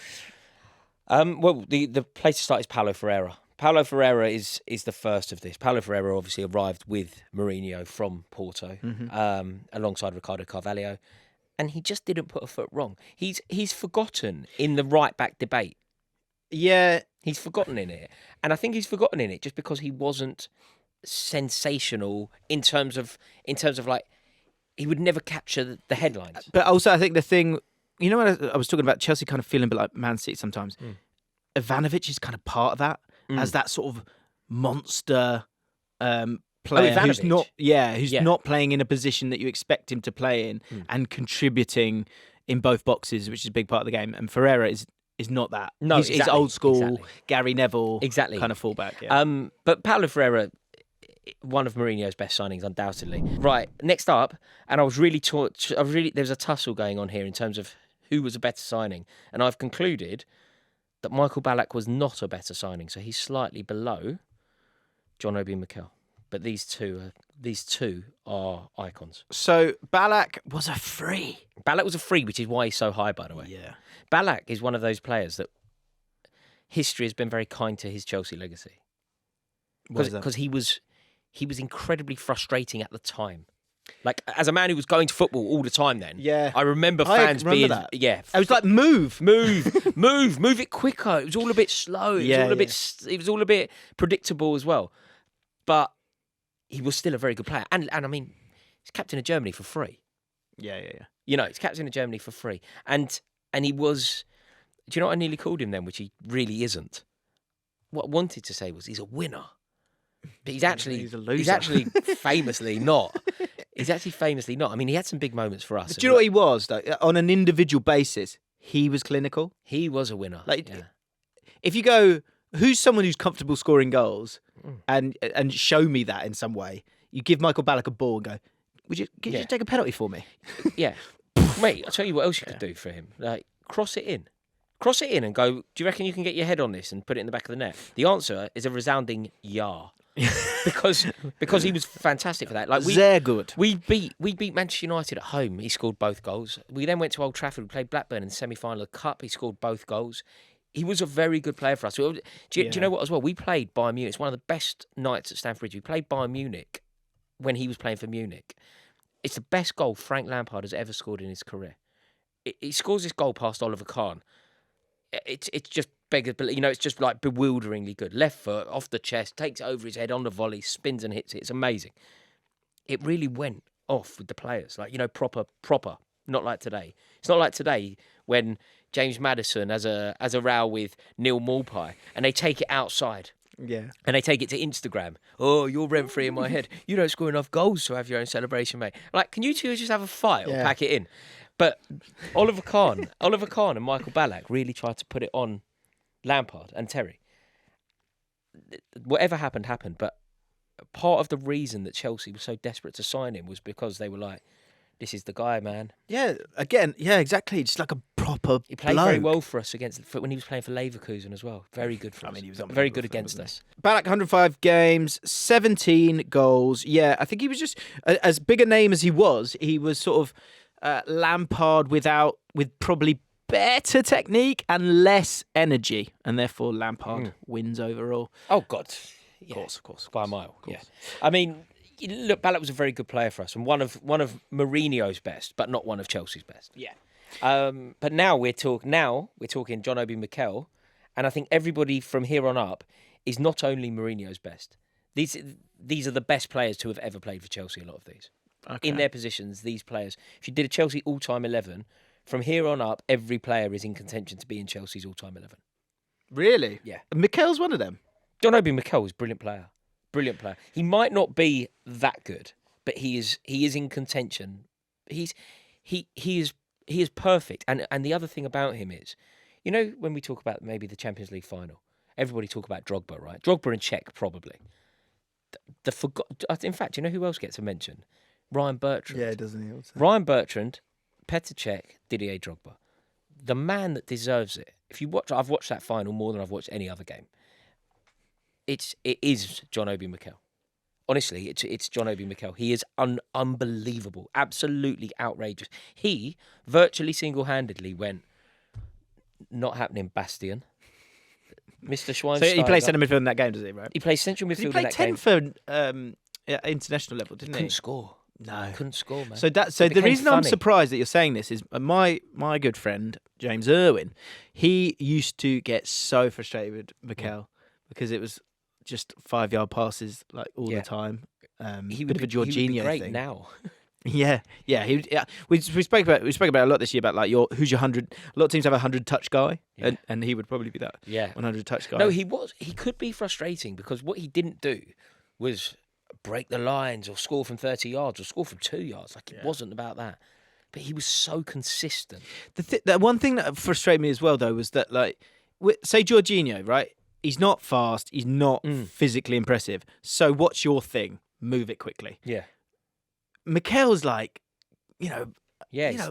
Well, the place to start is Paulo Ferreira. Paulo Ferreira is the first of this. Paulo Ferreira obviously arrived with Mourinho from Porto, alongside Ricardo Carvalho, and he just didn't put a foot wrong. He's forgotten in the right back debate. Yeah, he's forgotten in it, and I think he's forgotten in it just because he wasn't sensational in terms of like, he would never capture the headlines. But also, I think the thing. You know what I was talking about? Chelsea kind of feeling a bit like Man City sometimes. Ivanovic is kind of part of that, as that sort of monster player who's not playing in a position that you expect him to play in and contributing in both boxes, which is a big part of the game. And Ferreira is not that. No, he's old school, Gary Neville kind of fullback. Yeah. But Paulo Ferreira, one of Mourinho's best signings, undoubtedly. Right, next up, and there was a tussle going on here in terms of who was a better signing, and I've concluded that Michael Ballack was not a better signing, so he's slightly below John Obi Mikel. But these two are icons. So Ballack was a free. Ballack was a free, which is why he's so high, by the way. Yeah. Ballack is one of those players that history has been very kind to his Chelsea legacy. Because he was incredibly frustrating at the time. Like, as a man who was going to football all the time then, I remember fans being... That. Yeah. I was like, move it quicker. It was all a bit slow. It was all a bit predictable as well. But he was still a very good player. And I mean, he's captain of Germany for free. Yeah. He's captain of Germany for free. And he was... Do you know what I nearly called him then, which he really isn't? What I wanted to say was he's a winner. But he's a loser. He's actually famously not. He's actually famously not. I mean, he had some big moments for us. But do you know what he was, though? On an individual basis, he was clinical. He was a winner. If you go, who's someone who's comfortable scoring goals, and show me that in some way, you give Michael Ballack a ball and go, could you take a penalty for me? Yeah. Mate, I'll tell you what else you could do for him. Like, cross it in and go, do you reckon you can get your head on this and put it in the back of the net? The answer is a resounding yeah. because he was fantastic for that. Like, they're good. We beat Manchester United at home. He scored both goals. We then went to Old Trafford. We played Blackburn in the semi-final of the Cup. He scored both goals. He was a very good player for us. Do you know what as well? We played Bayern Munich. It's one of the best nights at Stamford Bridge. We played Bayern Munich when he was playing for Munich. It's the best goal Frank Lampard has ever scored in his career. He scores this goal past Oliver Kahn. It's just beggars, it's just like bewilderingly good. Left foot, off the chest, takes it over his head on the volley, spins and hits it. It's amazing. It really went off with the players, proper. Not like today. It's not like today when James Maddison has a row with Neil Maupay and they take it outside. Yeah. And they take it to Instagram. Oh, you're rent-free in my head. You don't score enough goals to have your own celebration, mate. Like, can you two just have a fight or pack it in? But Oliver Kahn and Michael Ballack really tried to put it on Lampard and Terry. Whatever happened. But part of the reason that Chelsea was so desperate to sign him was because they were like, this is the guy, man. Yeah, again, exactly. Just like a proper He played bloke. very well for us when he was playing for Leverkusen as well. Very good for us. He was very good against us. Ballack, 105 games, 17 goals. Yeah, I think he was just as big a name as he was sort of Lampard with probably better technique and less energy, and therefore Lampard wins overall. Oh God, Of course, by a mile. Yeah, I mean, look, Ballack was a very good player for us, and one of Mourinho's best, but not one of Chelsea's best. Yeah. But now we're talking John Obi Mikel, and I think everybody from here on up is not only Mourinho's best. These are the best players to have ever played for Chelsea. A lot of these in their positions, these players. If you did a Chelsea all-time 11, from here on up, every player is in contention to be in Chelsea's all-time 11. Really? Yeah. Mikel's one of them. John Obi Mikel is a brilliant player. Brilliant player. He might not be that good, but he is in contention. He is perfect. And the other thing about him is, you know, when we talk about maybe the Champions League final, everybody talk about Drogba, right? Drogba and Cech probably. In fact, you know who else gets a mention? Ryan Bertrand. Yeah, doesn't he? Also? Ryan Bertrand, Petr Cech, Didier Drogba. The man that deserves it. I've watched that final more than I've watched any other game. It is John Obi Mikel. Honestly, it's John Obi Mikel. He is unbelievable, absolutely outrageous. He virtually single-handedly went, not happening, Bastion. Mr. Schweinsteiger. So he plays centre midfield in that game, does he? Right? He plays central midfield in that game. He played 10 for international level, didn't he? Couldn't score. No, couldn't score, man. So the reason I'm surprised that you're saying this is my good friend James Irwin. He used to get so frustrated with Mikel because it was just 5-yard passes like all the time. He bit of a Jorginho great thing. now. Yeah. We spoke about it a lot this year about like who's your 100. A lot of teams have a 100-touch guy, and he would probably be that 100-touch guy. No, he could be frustrating because what he didn't do was break the lines or score from 30 yards or score from 2 yards. Like it wasn't about that. But he was so consistent. The one thing that frustrated me as well though was that like say Jorginho, right? He's not fast. He's not physically impressive. So what's your thing? Move it quickly. Yeah. Mikel's like, he's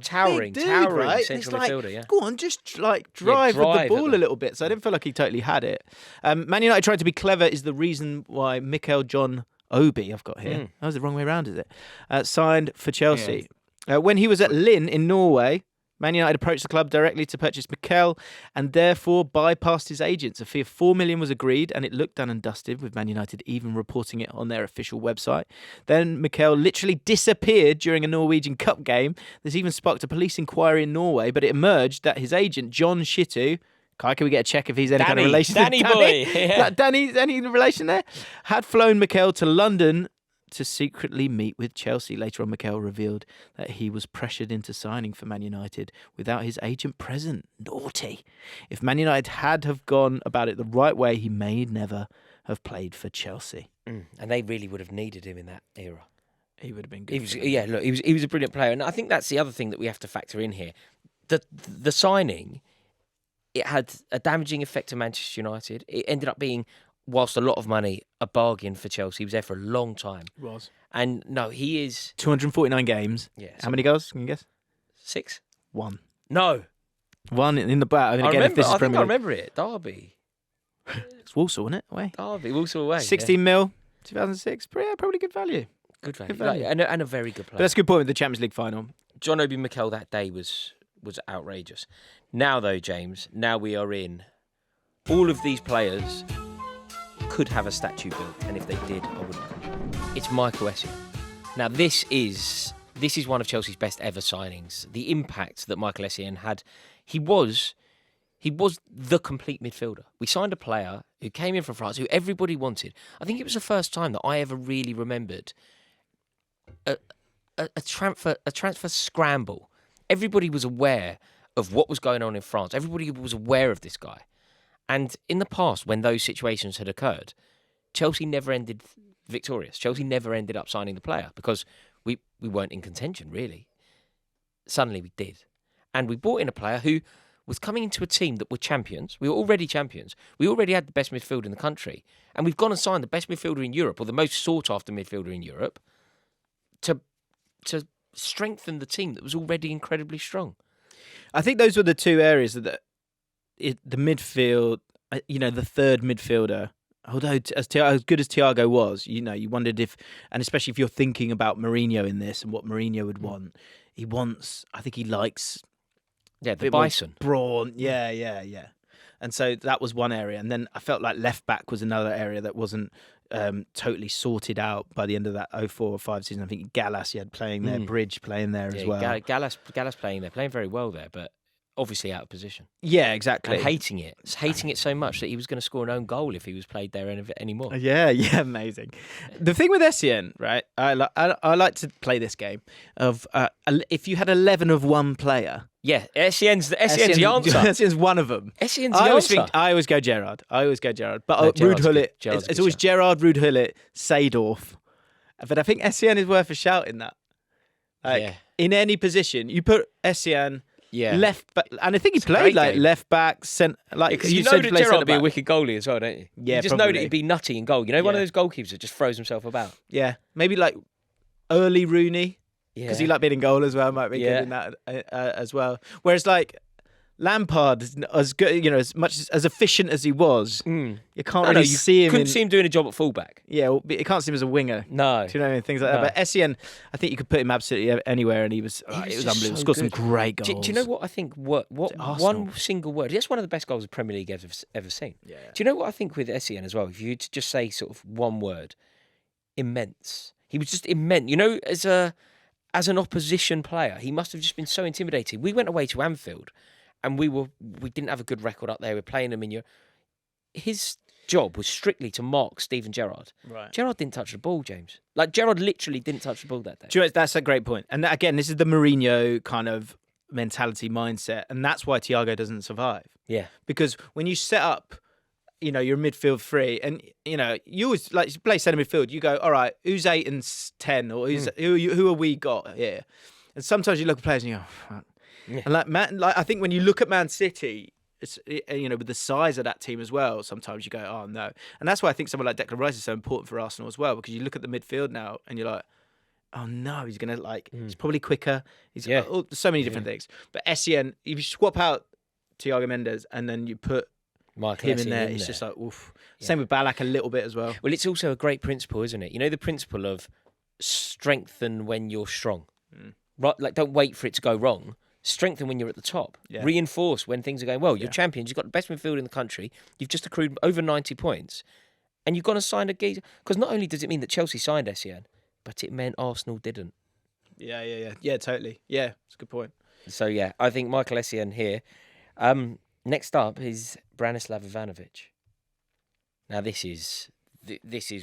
towering, dude, towering right? central midfielder. Yeah. Go on, just like drive with the ball a little bit. So I didn't feel like he totally had it. Man United trying to be clever is the reason why Mikel John Obi, I've got here. That was the wrong way around, is it? Signed for Chelsea. When he was at Lyn in Norway, Man United approached the club directly to purchase Mikel and therefore bypassed his agents. A fee of $4 million was agreed and it looked done and dusted, with Man United even reporting it on their official website. Then Mikel literally disappeared during a Norwegian Cup game. This even sparked a police inquiry in Norway, but it emerged that his agent, John Shittu, Kai, can we get a check if he's any kind of relation Danny to Danny? boy. Yeah. Danny, any relation there? Had flown Mikel to London to secretly meet with Chelsea. Later on, Mikel revealed that he was pressured into signing for Man United without his agent present. Naughty. If Man United had have gone about it the right way, he may never have played for Chelsea. And they really would have needed him in that era. He would have been good. He was a brilliant player. And I think that's the other thing that we have to factor in here. The signing, it had a damaging effect to Manchester United. It ended up being, whilst a lot of money, a bargain for Chelsea. He was there for a long time. Was. And no, he is... 249 games. Yeah. How many goals? Can you guess? 6? 1. No. 1 in the back. I remember it. Derby. It's Walsall, wasn't it? Away. Derby, Walsall away. 16 mil, 2006. Probably good value. Good value. And a very good player. But that's a good point with the Champions League final. John Obi Mikel that day was outrageous. Now, though, James, we are in... All of these players could have a statue built, and if they did, I wouldn't complain. It's Michael Essien. Now, this is one of Chelsea's best ever signings. The impact that Michael Essien had, he was the complete midfielder. We signed a player who came in from France, who everybody wanted. I think it was the first time that I ever really remembered a transfer scramble. Everybody was aware of what was going on in France. Everybody was aware of this guy. And in the past, when those situations had occurred, Chelsea never ended victorious. Chelsea never ended up signing the player because we weren't in contention, really. Suddenly we did. And we brought in a player who was coming into a team that were champions. We were already champions. We already had the best midfielder in the country. And we've gone and signed the best midfielder in Europe, or the most sought-after midfielder in Europe, to strengthen the team that was already incredibly strong. I think those were the two areas that the midfield, the third midfielder, although as good as Thiago was, you wondered if, and especially if you're thinking about Mourinho in this and what Mourinho would want, I think he likes... Yeah, the bison. Brawn, yeah. And so that was one area. And then I felt like left back was another area that wasn't totally sorted out by the end of that 04-05 season. I think Gallas, you had playing there, Bridge playing there as well. Gallas playing there, playing very well there, but obviously out of position. Yeah, exactly. And hating it so much that he was going to score an own goal if he was played there anymore. Yeah, amazing. The thing with Essien, right? I like to play this game of if you had 11 of one player. Yeah, Essien's the answer. Essien's one of them. Essien's the answer. I always go Gerrard. But Ruud Gullit, it's always Gerrard, Ruud Gullit, Seedorf. But I think Essien is worth a shout in that. In any position, you put Essien. Yeah, left back, and I think he played like left back, you know that Gerrard would be a wicked goalie as well, don't you? Yeah, you just know that he'd be nutty in goal. One of those goalkeepers that just throws himself about. Yeah, maybe like early Rooney, because he liked being in goal as well. Might be good in that as well. Whereas like Lampard, as good, as much as efficient as he was, you can't really see him. Couldn't see him doing a job at fullback. Yeah, well, you can't see him as a winger. No, do you know things like that? But Essien, I think you could put him absolutely anywhere, and it was unbelievable. So scored some great goals. Do you know what I think? What one single word? That's one of the best goals the Premier League ever seen. Yeah. Do you know what I think with Essien as well? If you just say sort of one word, immense. He was just immense. As an opposition player, he must have just been so intimidating. We went away to Anfield. And we didn't have a good record up there. We're playing them in Europe. His job was strictly to mark Steven Gerrard. Right. Gerrard didn't touch the ball, James. Like Gerrard literally didn't touch the ball that day. Do you know, that's a great point. And again, this is the Mourinho kind of mentality mindset, and that's why Thiago doesn't survive. Yeah. Because when you set up, your midfield three, and you always like you play centre midfield. You go, all right, who's 8 and 10, or who are we got here? And sometimes you look at players and you go, fuck. Yeah. And I think when you look at Man City, it's, with the size of that team as well, sometimes you go, oh no. And that's why I think someone like Declan Rice is so important for Arsenal as well, because you look at the midfield now and you're like, oh no, he's going to he's probably quicker. He's so many different things. But Essien, if you swap out Thiago Mendes and then you put him in there, it's just like, oof. Yeah. Same with Ballack a little bit as well. Well, it's also a great principle, isn't it? The principle of strengthen when you're strong. Right? Like, don't wait for it to go wrong. Strengthen when you're at the top. Yeah. Reinforce when things are going well. You're champions. You've got the best midfield in the country. You've just accrued over 90 points. And you've got to sign a geezer. Because not only does it mean that Chelsea signed Essien, but it meant Arsenal didn't. Yeah. Yeah, totally. Yeah, it's a good point. So, I think Michael Essien here. Next up is Branislav Ivanovic. Now, this is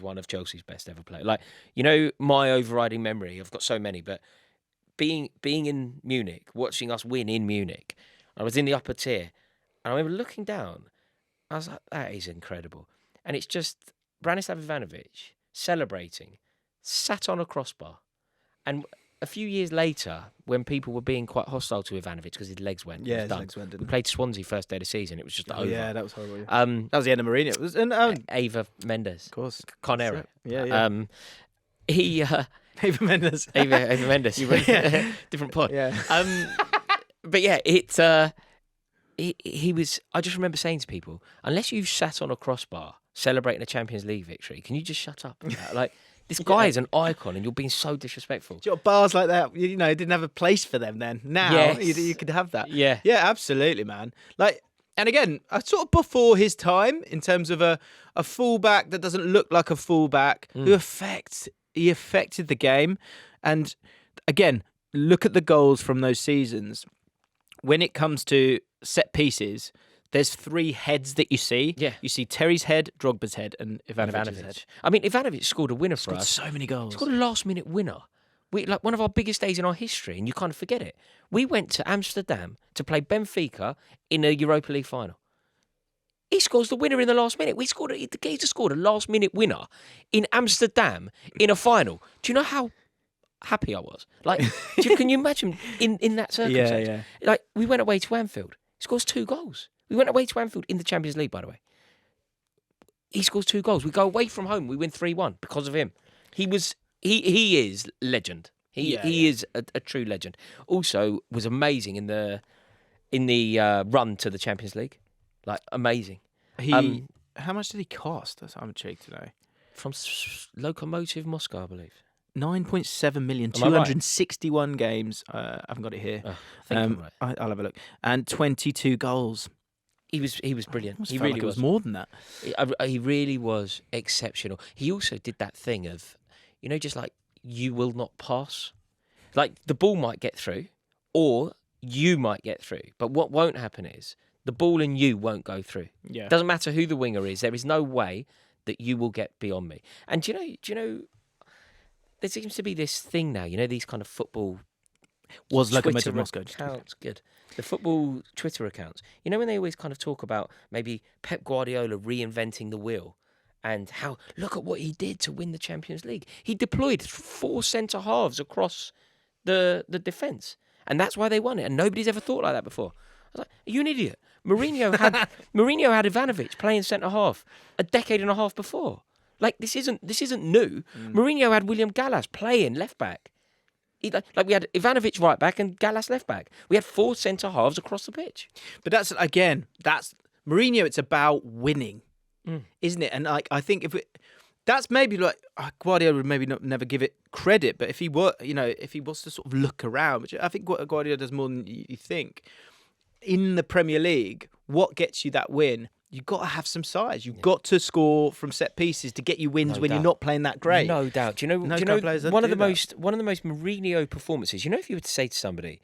one of Chelsea's best ever players. Like, my overriding memory, I've got so many, but being in Munich, watching us win in Munich, I was in the upper tier, and I remember looking down. I was like, that is incredible. And it's just Branislav Ivanovic celebrating, sat on a crossbar. And a few years later, when people were being quite hostile to Ivanovic because his legs went, his legs went. We played Swansea first day of the season. It was just over. Yeah, that was horrible. Yeah. That was the end of Mourinho. It was Ava Mendes, of course, Conera. Yeah. He. Ava Mendes. Ava Mendes. Different pod. Yeah. But yeah, he was. I just remember saying to people, unless you've sat on a crossbar celebrating a Champions League victory, can you just shut up? Like, this guy is an icon, and you're being so disrespectful. Bars like that, didn't have a place for them then. Now you could have that. Yeah. Yeah, absolutely, man. Like, and again, sort of before his time in terms of a fullback that doesn't look like a fullback who affected the game. And again, look at the goals from those seasons. When it comes to set pieces, there's 3 heads that you see. Yeah. You see Terry's head, Drogba's head, and Ivanovic's head. I mean, Ivanovic scored a winner for us. So many goals. He scored a last-minute winner. Like one of our biggest days in our history, and you kind of forget it. We went to Amsterdam to play Benfica in a Europa League final. He scores the winner in the last minute. The geezer scored a last-minute winner in Amsterdam in a final. Do you know how happy I was? Like, can you imagine in that circumstance? Yeah. Like, we went away to Anfield. He scores 2 goals. We went away to Anfield in the Champions League, by the way. He scores 2 goals. We go away from home. We win 3-1 because of him. He is legend. He is a true legend. Also, was amazing in the run to the Champions League. Like, amazing. How much did he cost? I'm intrigued to know. From Lokomotiv Moscow, I believe. 9.7 million, Am I right? 261 games. I haven't got it here. I think I'm right. I'll have a look. And 22 goals. He was brilliant. He really was more than that. He really was exceptional. He also did that thing of, just like, you will not pass. Like, the ball might get through, or you might get through. But what won't happen is the ball and you won't go through. Yeah. Doesn't matter who the winger is. There is no way that you will get beyond me. And do you know? There seems to be this thing now. These kind of football Was Twitter Lokomotiv Moscow. accounts. Good. The football Twitter accounts. When they always kind of talk about maybe Pep Guardiola reinventing the wheel and how, look at what he did to win the Champions League. He deployed 4 centre halves across the defence, and that's why they won it. And nobody's ever thought like that before. I was like, are you an idiot? Mourinho had Ivanovic playing centre half a decade and a half before. Like, this isn't new. Mourinho had William Gallas playing left back. We had Ivanovic right back and Gallas left back. We had 4 centre halves across the pitch. But that's Mourinho. It's about winning, isn't it? And I think that's maybe like Guardiola would maybe never give it credit, but if he was to sort of look around, which I think Guardiola does more than you think, in the Premier League, what gets you that win? You've got to have some size. You've got to score from set pieces to get you wins when you're not playing that great. No doubt. Do you know one of the most Mourinho performances? If you were to say to somebody,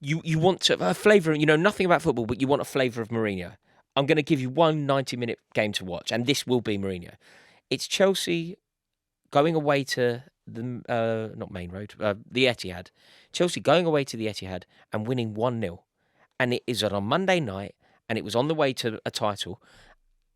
you want a flavour, nothing about football, but you want a flavour of Mourinho. I'm going to give you one 90-minute game to watch, and this will be Mourinho. It's Chelsea going away to the not Main Road, the Etihad. Chelsea going away to the Etihad and winning 1-0, and it is on a Monday night. And it was on the way to a title,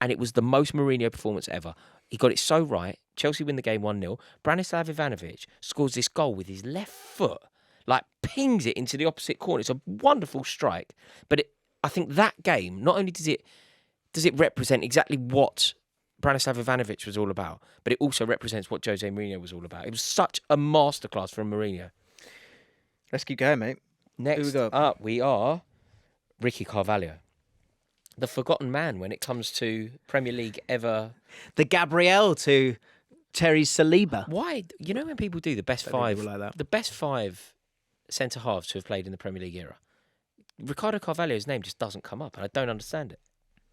and it was the most Mourinho performance ever. He got it so right. Chelsea win the game 1-0. Branislav Ivanovic scores this goal with his left foot, like pings it into the opposite corner. It's a wonderful strike. But I think that game, not only does it represent exactly what Branislav Ivanovic was all about, but it also represents what Jose Mourinho was all about. It was such a masterclass from Mourinho. Let's keep going, mate. Next up, we are Ricky Carvalho. The forgotten man when it comes to Premier League ever. The Gabriel to Terry Saliba. Why? When people do the best five, the best 5 centre halves who have played in the Premier League era, Ricardo Carvalho's name just doesn't come up, and I don't understand it.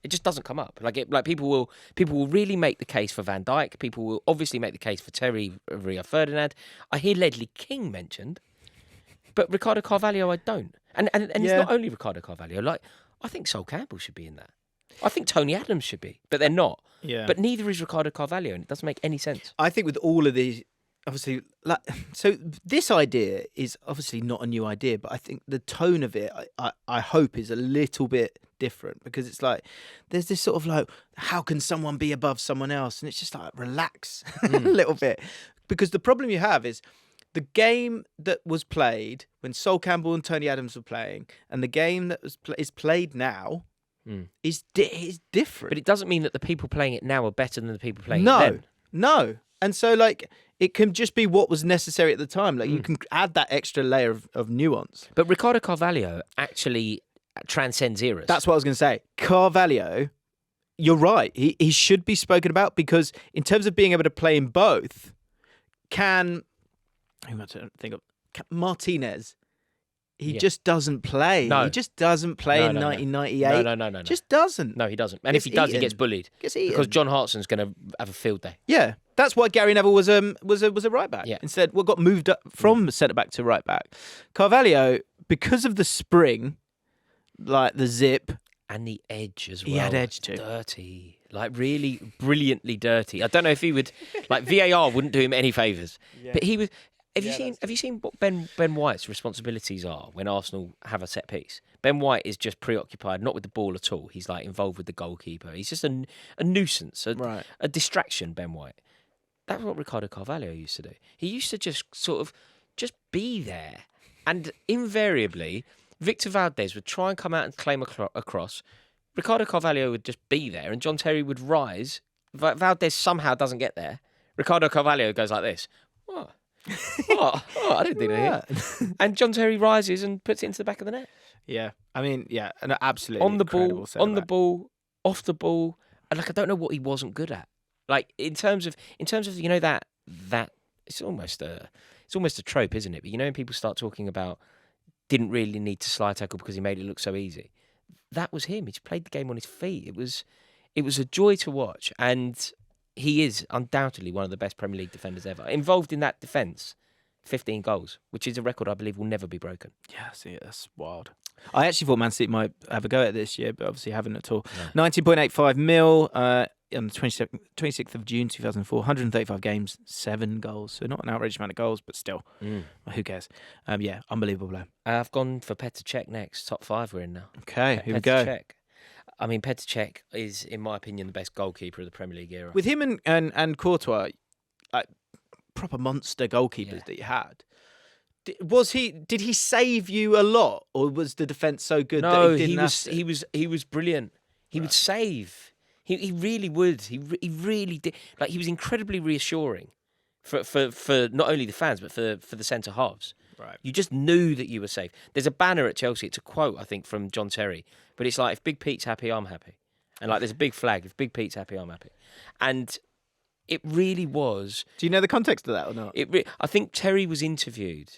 It just doesn't come up. People will really make the case for Van Dijk. People will obviously make the case for Terry Rio Ferdinand. I hear Ledley King mentioned, but Ricardo Carvalho I don't. And it's not only Ricardo Carvalho. I think Sol Campbell should be in that. I think Tony Adams should be, but they're not. Yeah. But neither is Ricardo Carvalho, and it doesn't make any sense. I think with all of these, obviously, so this idea is obviously not a new idea, but I think the tone of it, I hope, is a little bit different, because it's like there's this sort of how can someone be above someone else? And it's just like, relax a little bit, because the problem you have is the game that was played when Sol Campbell and Tony Adams were playing, and the game that is played now is different. But it doesn't mean that the people playing it now are better than the people playing it then. No. And so, it can just be what was necessary at the time. You can add that extra layer of nuance. But Ricardo Carvalho actually transcends eras. That's what I was going to say. Carvalho, you're right. He should be spoken about, because in terms of being able to play in both, who am I trying to think of? Martinez. He just doesn't play. No. He just doesn't play in 1998. No. Just doesn't. No, he doesn't. And if he does, he gets bullied. Because John Hartson's going to have a field day. Yeah. That's why Gary Neville was a right back. Yeah. Instead, got moved up from centre back to right back. Carvalho, because of the spring, the zip. And the edge as well. He had edge too. Dirty. Really brilliantly dirty. I don't know if he would... VAR wouldn't do him any favours. Yeah. But he was... Have you seen what Ben White's responsibilities are when Arsenal have a set piece? Ben White is just preoccupied, not with the ball at all. He's like involved with the goalkeeper. He's just a nuisance, a distraction. Ben White. That's what Ricardo Carvalho used to do. He used to just sort of just be there, and invariably Victor Valdez would try and come out and claim a cross. Ricardo Carvalho would just be there, and John Terry would rise. Valdez somehow doesn't get there. Ricardo Carvalho goes like this. What? Oh, I didn't think that. And John Terry rises and puts it into the back of the net. Yeah, I mean, yeah, an absolutely on the ball, centre-back. off the ball, and like I don't know what he wasn't good at. Like in terms of that it's almost a trope, isn't it? But when people start talking about didn't really need to slide tackle because he made it look so easy. That was him. He just played the game on his feet. It was a joy to watch, and he is undoubtedly one of the best Premier League defenders ever. Involved in that defence, 15 goals, which is a record I believe will never be broken. Yeah, see, that's wild. I actually thought Man City might have a go at it this year, but obviously haven't at all. No. 19.85 mil on the 26th of June 2004, 135 games, 7 goals. So not an outrageous amount of goals, but still, who cares? Yeah, unbelievable blow. I've gone for Petr Cech next. Top 5 we're in now. Okay, here we go. Cech. I mean, Petr Cech is, in my opinion, the best goalkeeper of the Premier League era. With him and Courtois, like proper monster goalkeepers that you had. Did he save you a lot, or was the defence so good that he didn't? He was brilliant. He would save. He really would. He really did. Like, he was incredibly reassuring for not only the fans but for the centre halves. Right. You just knew that you were safe. There's a banner at Chelsea. It's a quote, I think, from John Terry. But it's like, if Big Pete's happy, I'm happy. And like, there's a big flag. If Big Pete's happy, I'm happy. And it really was. Do you know the context of that or not? I think Terry was interviewed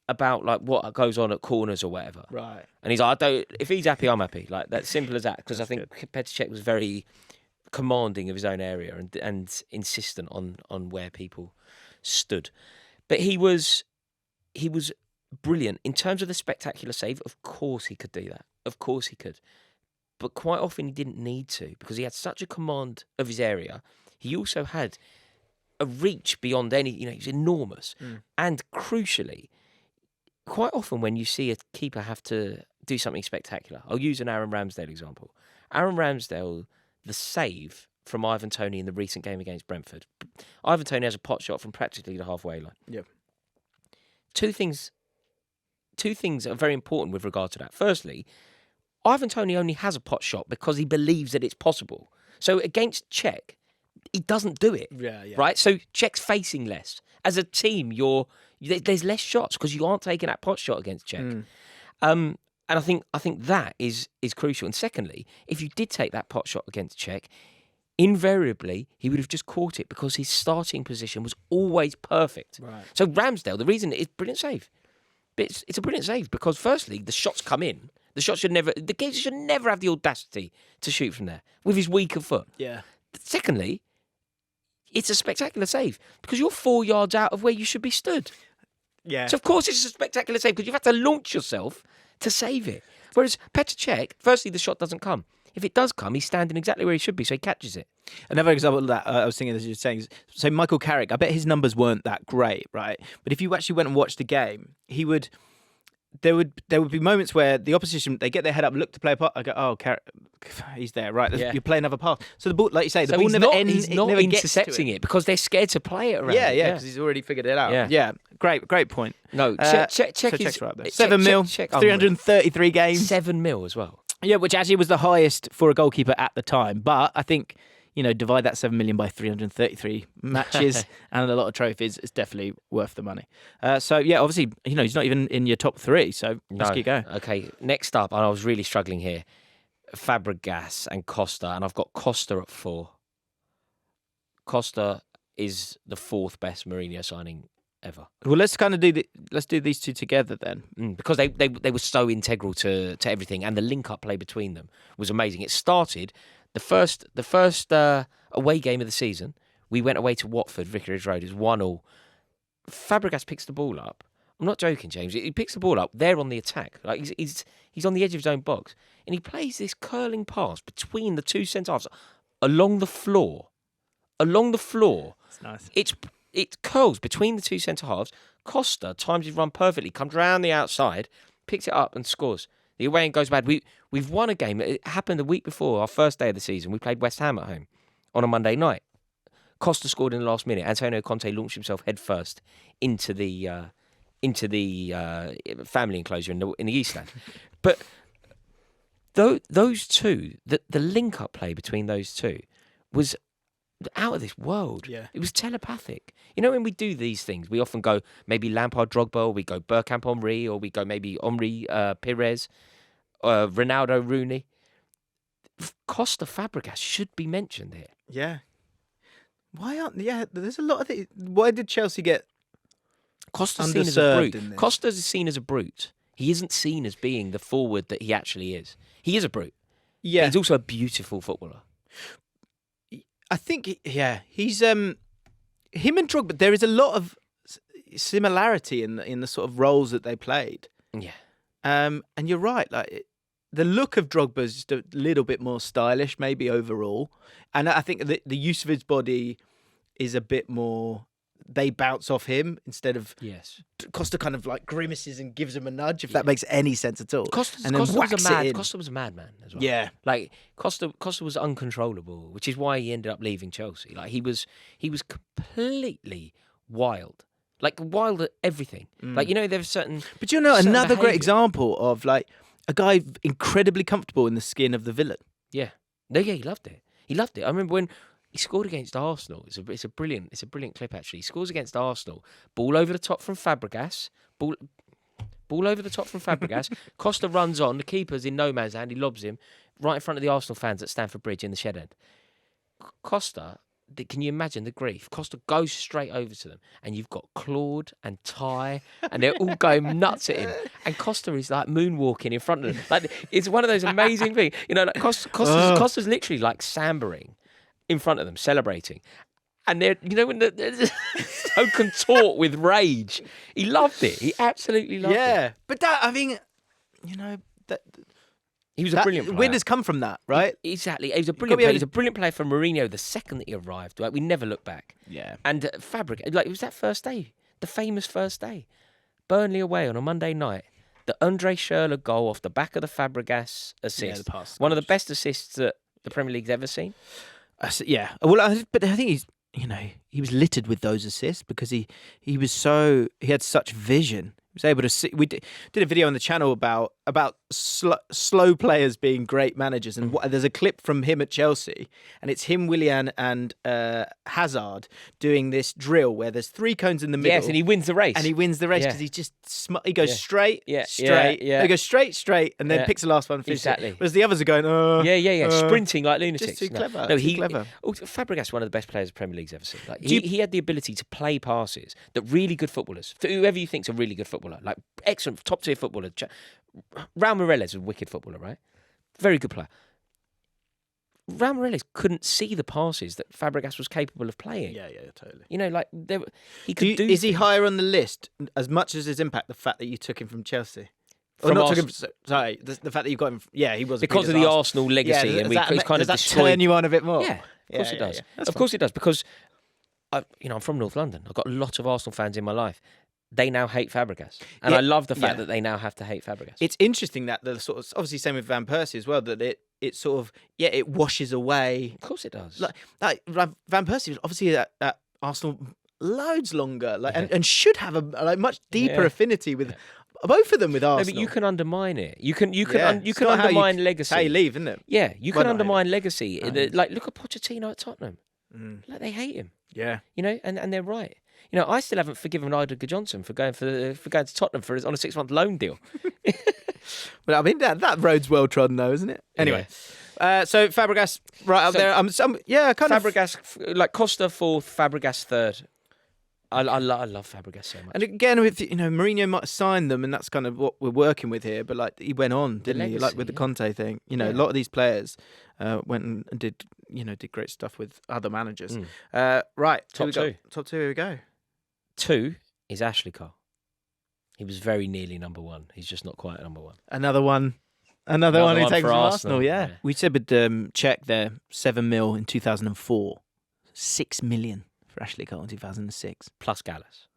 about like what goes on at corners or whatever. Right. And he's like, if he's happy, I'm happy. Like, that's simple as that. Because I think Petr Cech was very commanding of his own area and insistent on where people stood. But he was brilliant. In terms of the spectacular save, of course he could do that. Of course he could. But quite often he didn't need to, because he had such a command of his area. He also had a reach beyond any, he was enormous. And crucially, quite often when you see a keeper have to do something spectacular, I'll use an Aaron Ramsdale example. Aaron Ramsdale, the save from Ivan Toney in the recent game against Brentford. Ivan Toney has a pot shot from practically the halfway line. Yep. Two things are very important with regard to that. Firstly, Ivan Toney only has a pot shot because he believes that it's possible. So against Cech, he doesn't do it. Yeah. Right? So Czech's facing less. As a team, there's less shots because you aren't taking that pot shot against Cech. And I think that is crucial. And secondly, if you did take that pot shot against Cech, invariably he would have just caught it because his starting position was always perfect. Right. So Ramsdale, the reason it's a brilliant save. But it's a brilliant save because firstly, the shots come in. The keeper should never have the audacity to shoot from there with his weaker foot. Yeah. Secondly, it's a spectacular save because you're 4 yards out of where you should be stood. Yeah. So of course it's a spectacular save because you've had to launch yourself to save it. Whereas Petr Cech, firstly, the shot doesn't come. If it does come, he's standing exactly where he should be, so he catches it. Another example of that, I was thinking as you were saying, so Michael Carrick, I bet his numbers weren't that great, right? But if you actually went and watched the game, there would be moments where the opposition, they get their head up, look to play a pass. I go, oh, Carrick, he's there, right? You play another pass. So the ball, like you say, the ball never ends. He's not intercepting it because they're scared to play it around. Yeah, because he's already figured it out. Yeah, great point. No, Cech is right there. 7 mil, 333 games. 7 mil as well. Yeah, which actually was the highest for a goalkeeper at the time. But I think, divide that 7 million by 333 matches and a lot of trophies, it's definitely worth the money. So, yeah, obviously, he's not even in your top 3. So let's keep going. Okay, next up, and I was really struggling here, Fabregas and Costa, and I've got Costa at 4. Costa is the 4th best Mourinho signing ever. Well, let's kind of do these two together then, because they were so integral to everything, and the link-up play between them was amazing. It started the first away game of the season. We went away to Watford, Vicarage Road. It was 1-1. Fabregas picks the ball up. I'm not joking, James. He picks the ball up. They're on the attack. Like he's on the edge of his own box, and he plays this curling pass between the two centre halves along the floor. It's nice. It curls between the two centre halves. Costa times his run perfectly, comes round the outside, picks it up and scores. The away end goes bad. We've won a game. It happened the week before, our first day of the season. We played West Ham at home on a Monday night. Costa scored in the last minute. Antonio Conte launched himself headfirst into the family enclosure in the East Stand. But those two, the link-up play between those two was out of this world. Yeah. It was telepathic. You know, when we do these things, we often go maybe Lampard, Drogba, or we go Bergkamp, Henry, or we go maybe Henry, Pires, Ronaldo, Rooney. Costa, Fabregas should be mentioned here. Yeah. Why aren't? Yeah, there's a lot of it. Why did Chelsea get Costa's seen as a brute? in this? Costa's seen as a brute. He isn't seen as being the forward that he actually is. He is a brute. Yeah, He's also a beautiful footballer. I think. He's him and Drogba. There is a lot of similarity in the sort of roles that they played. Yeah. And you're right. Like the look of Drogba is just a little bit more stylish, maybe overall. And I think the use of his body is a bit more. They bounce off him instead of Costa kind of like grimaces and gives him a nudge, if that makes any sense at all. Costa was a madman as well. Yeah. Like Costa was uncontrollable, which is why he ended up leaving Chelsea. Like he was completely wild. Like wild at everything. Like, you know, there was certain. But you know, another behaviour. great example of like a guy incredibly comfortable in the skin of the villain. Yeah. No, yeah, he loved it. He loved it. I remember when he scored against Arsenal. It's a brilliant clip actually. He scores against Arsenal. Ball over the top from Fabregas. Ball over the top from Fabregas. Costa runs on. The keeper's in no man's land. He lobs him right in front of the Arsenal fans at Stamford Bridge in the shed end. Costa, can you imagine the grief? Costa goes straight over to them, and you've got Claude and Ty, and they're all going nuts at him. And Costa is like moonwalking in front of them. Like it's one of those amazing things. You know, like Costa's literally like sambering in front of them, celebrating. And they're, you know, when they're so contort with rage. He loved it. He absolutely loved it. Yeah, but that, I mean, you know, that he was a brilliant player. Winners come from that, right? Exactly. He was a brilliant player. He was a brilliant player for Mourinho the second that he arrived. Right? We never look back. Yeah. And Fabregas, like it was that first day, the famous first day. Burnley away on a Monday night. The Andre Schürrle goal off the back of the Fabregas assist. the pass. One of the best assists that the Premier League's ever seen. Yeah. Well, but I think he was littered with those assists because he had such vision. He was able to see. We did a video on the channel about slow players being great managers, and there's a clip from him at Chelsea, and it's him, Willian, and Hazard doing this drill where there's 3 cones in the middle. Yes, and he wins the race. And he wins the race because he just he goes straight. Yeah. He goes straight, and then picks the last one. Exactly. Whereas the others are going, sprinting like lunatics. Just too clever. No, too clever. Fabregas, one of the best players the Premier League's ever seen. Like, he had the ability to play passes that really good footballers, for whoever you think's a really good footballer, like excellent top tier footballer. Rrle is a wicked footballer, right? Very good player. Rrle couldn't see the passes that Fabregas was capable of playing. Yeah, totally. You know, like he could do. Is he higher on the list as much as his impact? The fact that you took him from Chelsea, or not took him? Sorry, the fact that you got him. Yeah, he was because of the Arsenal legacy, yeah, and he's kind of destroyed. destroyed. Turn you on a bit more? Yeah, of course it does. Yeah. Of course it does, because I'm from North London. I've got a lot of Arsenal fans in my life. They now hate Fabregas, and I love the fact that they now have to hate Fabregas. It's interesting that the sort of, obviously same with Van Persie as well, that it sort of it washes away. Of course it does. Like Van Persie was obviously at Arsenal loads longer, and should have a much deeper affinity with both of them with Arsenal. No, but you can undermine it. You can undermine legacy. How you leave, isn't it? Yeah, you can undermine legacy. Like look at Pochettino at Tottenham. Like they hate him. Yeah, you know, and they're right. You know, I still haven't forgiven Ida Johnson for going to Tottenham on a 6-month loan deal. But I mean that road's well trodden though, isn't it? Anyway, so Fabregas right up there. Fabregas, like Costa 4th, Fabregas 3rd. I love Fabregas so much. And again, with Mourinho might have signed them, and that's kind of what we're working with here. But like he went on, didn't he? Like with the Conte thing, a lot of these players went and did great stuff with other managers. Right, top 2. Top 2. Here we go. 2 is Ashley Cole. He was very nearly number 1. He's just not quite number 1. Another one who takes from Arsenal. Yeah. We said with Cech there, 7 mil in 2004, 6 million for Ashley Cole in 2006. Plus Gallus.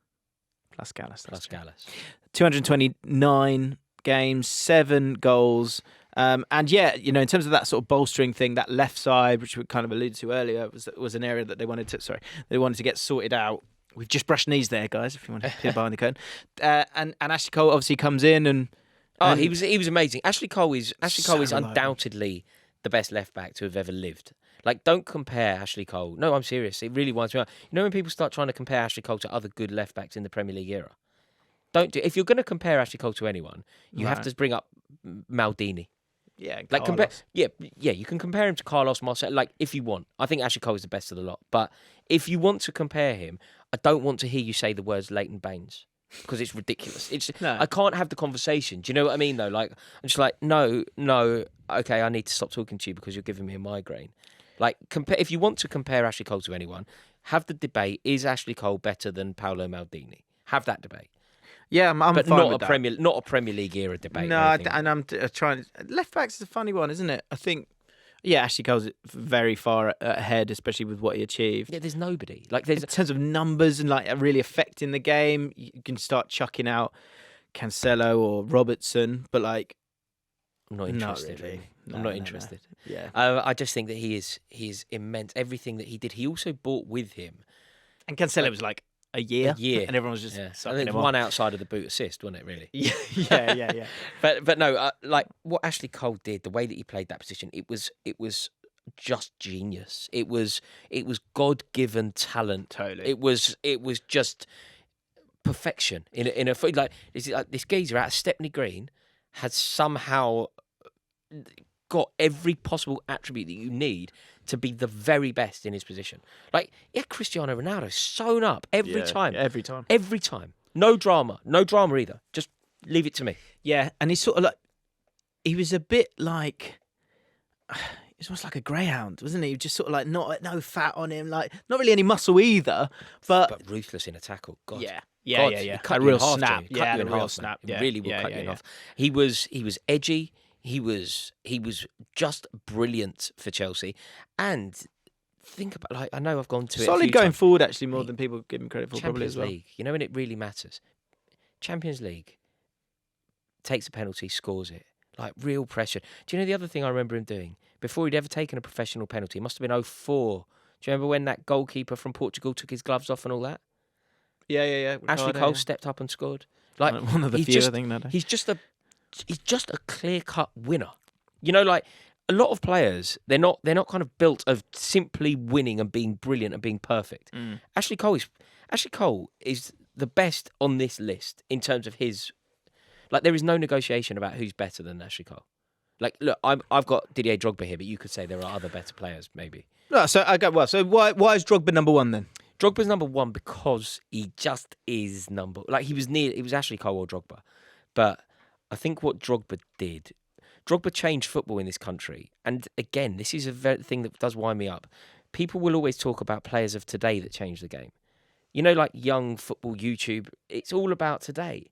Plus Gallus. Plus Gallus. 229 games, 7 goals. And yeah, in terms of that sort of bolstering thing, that left side, which we kind of alluded to earlier, was an area that they wanted to get sorted out. We've just brushed knees there, guys, if you want to peer behind the curtain. And Ashley Cole obviously comes in and he was amazing. Ashley Cole is undoubtedly the best left back to have ever lived. Like, don't compare Ashley Cole. No, I'm serious. It really winds me up. When people start trying to compare Ashley Cole to other good left backs in the Premier League era, don't do. If you're going to compare Ashley Cole to anyone, you have to bring up Maldini. Yeah, like compare. Yeah, you can compare him to Carlos Marcel. Like, if you want, I think Ashley Cole is the best of the lot. But if you want to compare him, I don't want to hear you say the words Leighton Baines, because it's ridiculous. I can't have the conversation. Do you know what I mean, though? Like, I'm just like, no, okay, I need to stop talking to you because you're giving me a migraine. Like, if you want to compare Ashley Cole to anyone, have the debate: is Ashley Cole better than Paolo Maldini? Have that debate. Yeah, I'm but fine not with a not a Premier League era debate. No, and I'm trying. Left backs is a funny one, isn't it? I think. Yeah, Ashley Cole's very far ahead, especially with what he achieved. Yeah, there's nobody. Like, in terms of numbers and like really affecting the game, you can start chucking out Cancelo or Robertson, but like, I'm not interested. Not really. I'm not interested. No. Yeah, I just think that he is immense. Everything that he did, he also brought with him. And Cancelo was like a year, and everyone was just I think one outside of the boot assist, wasn't it? Really? yeah. But no, like what Ashley Cole did, the way that he played that position, it was just genius. It was God-given talent. Totally. It was just perfection in a foot. Like this geezer out of Stepney Green had somehow got every possible attribute that you need to be the very best in his position. Like, Cristiano Ronaldo sewn up every time. Every time. No drama either. Just leave it to me. Yeah, and he's sort of like, he was a bit like, he was almost like a greyhound, wasn't he? Just sort of like no fat on him, like not really any muscle either, but ruthless in a tackle. God. Yeah. Cut a you real in half, snap. Cut you in a real half, snap. It really will cut you in half. He was edgy. He was just brilliant for Chelsea. And think about, like, I know I've gone to it solid a few going times. forward, actually, more than people give him credit for. Champions probably as well. League, when it really matters. Champions League, takes a penalty, scores it. Like, real pressure. Do you know the other thing I remember him doing? Before he'd ever taken a professional penalty, it must have been 2004. Do you remember when that goalkeeper from Portugal took his gloves off and all that? Yeah. Ashley Cole stepped up and scored. Like, one of the few, I think, that day. He's just a clear-cut winner. Like, a lot of players, they're not kind of built of simply winning and being brilliant and being perfect. Ashley Cole is the best on this list in terms of his. Like, there is no negotiation about who's better than Ashley Cole. Like, look, I've got Didier Drogba here, but you could say there are other better players, maybe. No, so So why is Drogba number one then? Drogba's number one because he just is number. Like, he was Ashley Cole or Drogba, but I think what Drogba did. Drogba changed football in this country. And again, this is a thing that does wind me up. People will always talk about players of today that changed the game. Like young football YouTube, it's all about today.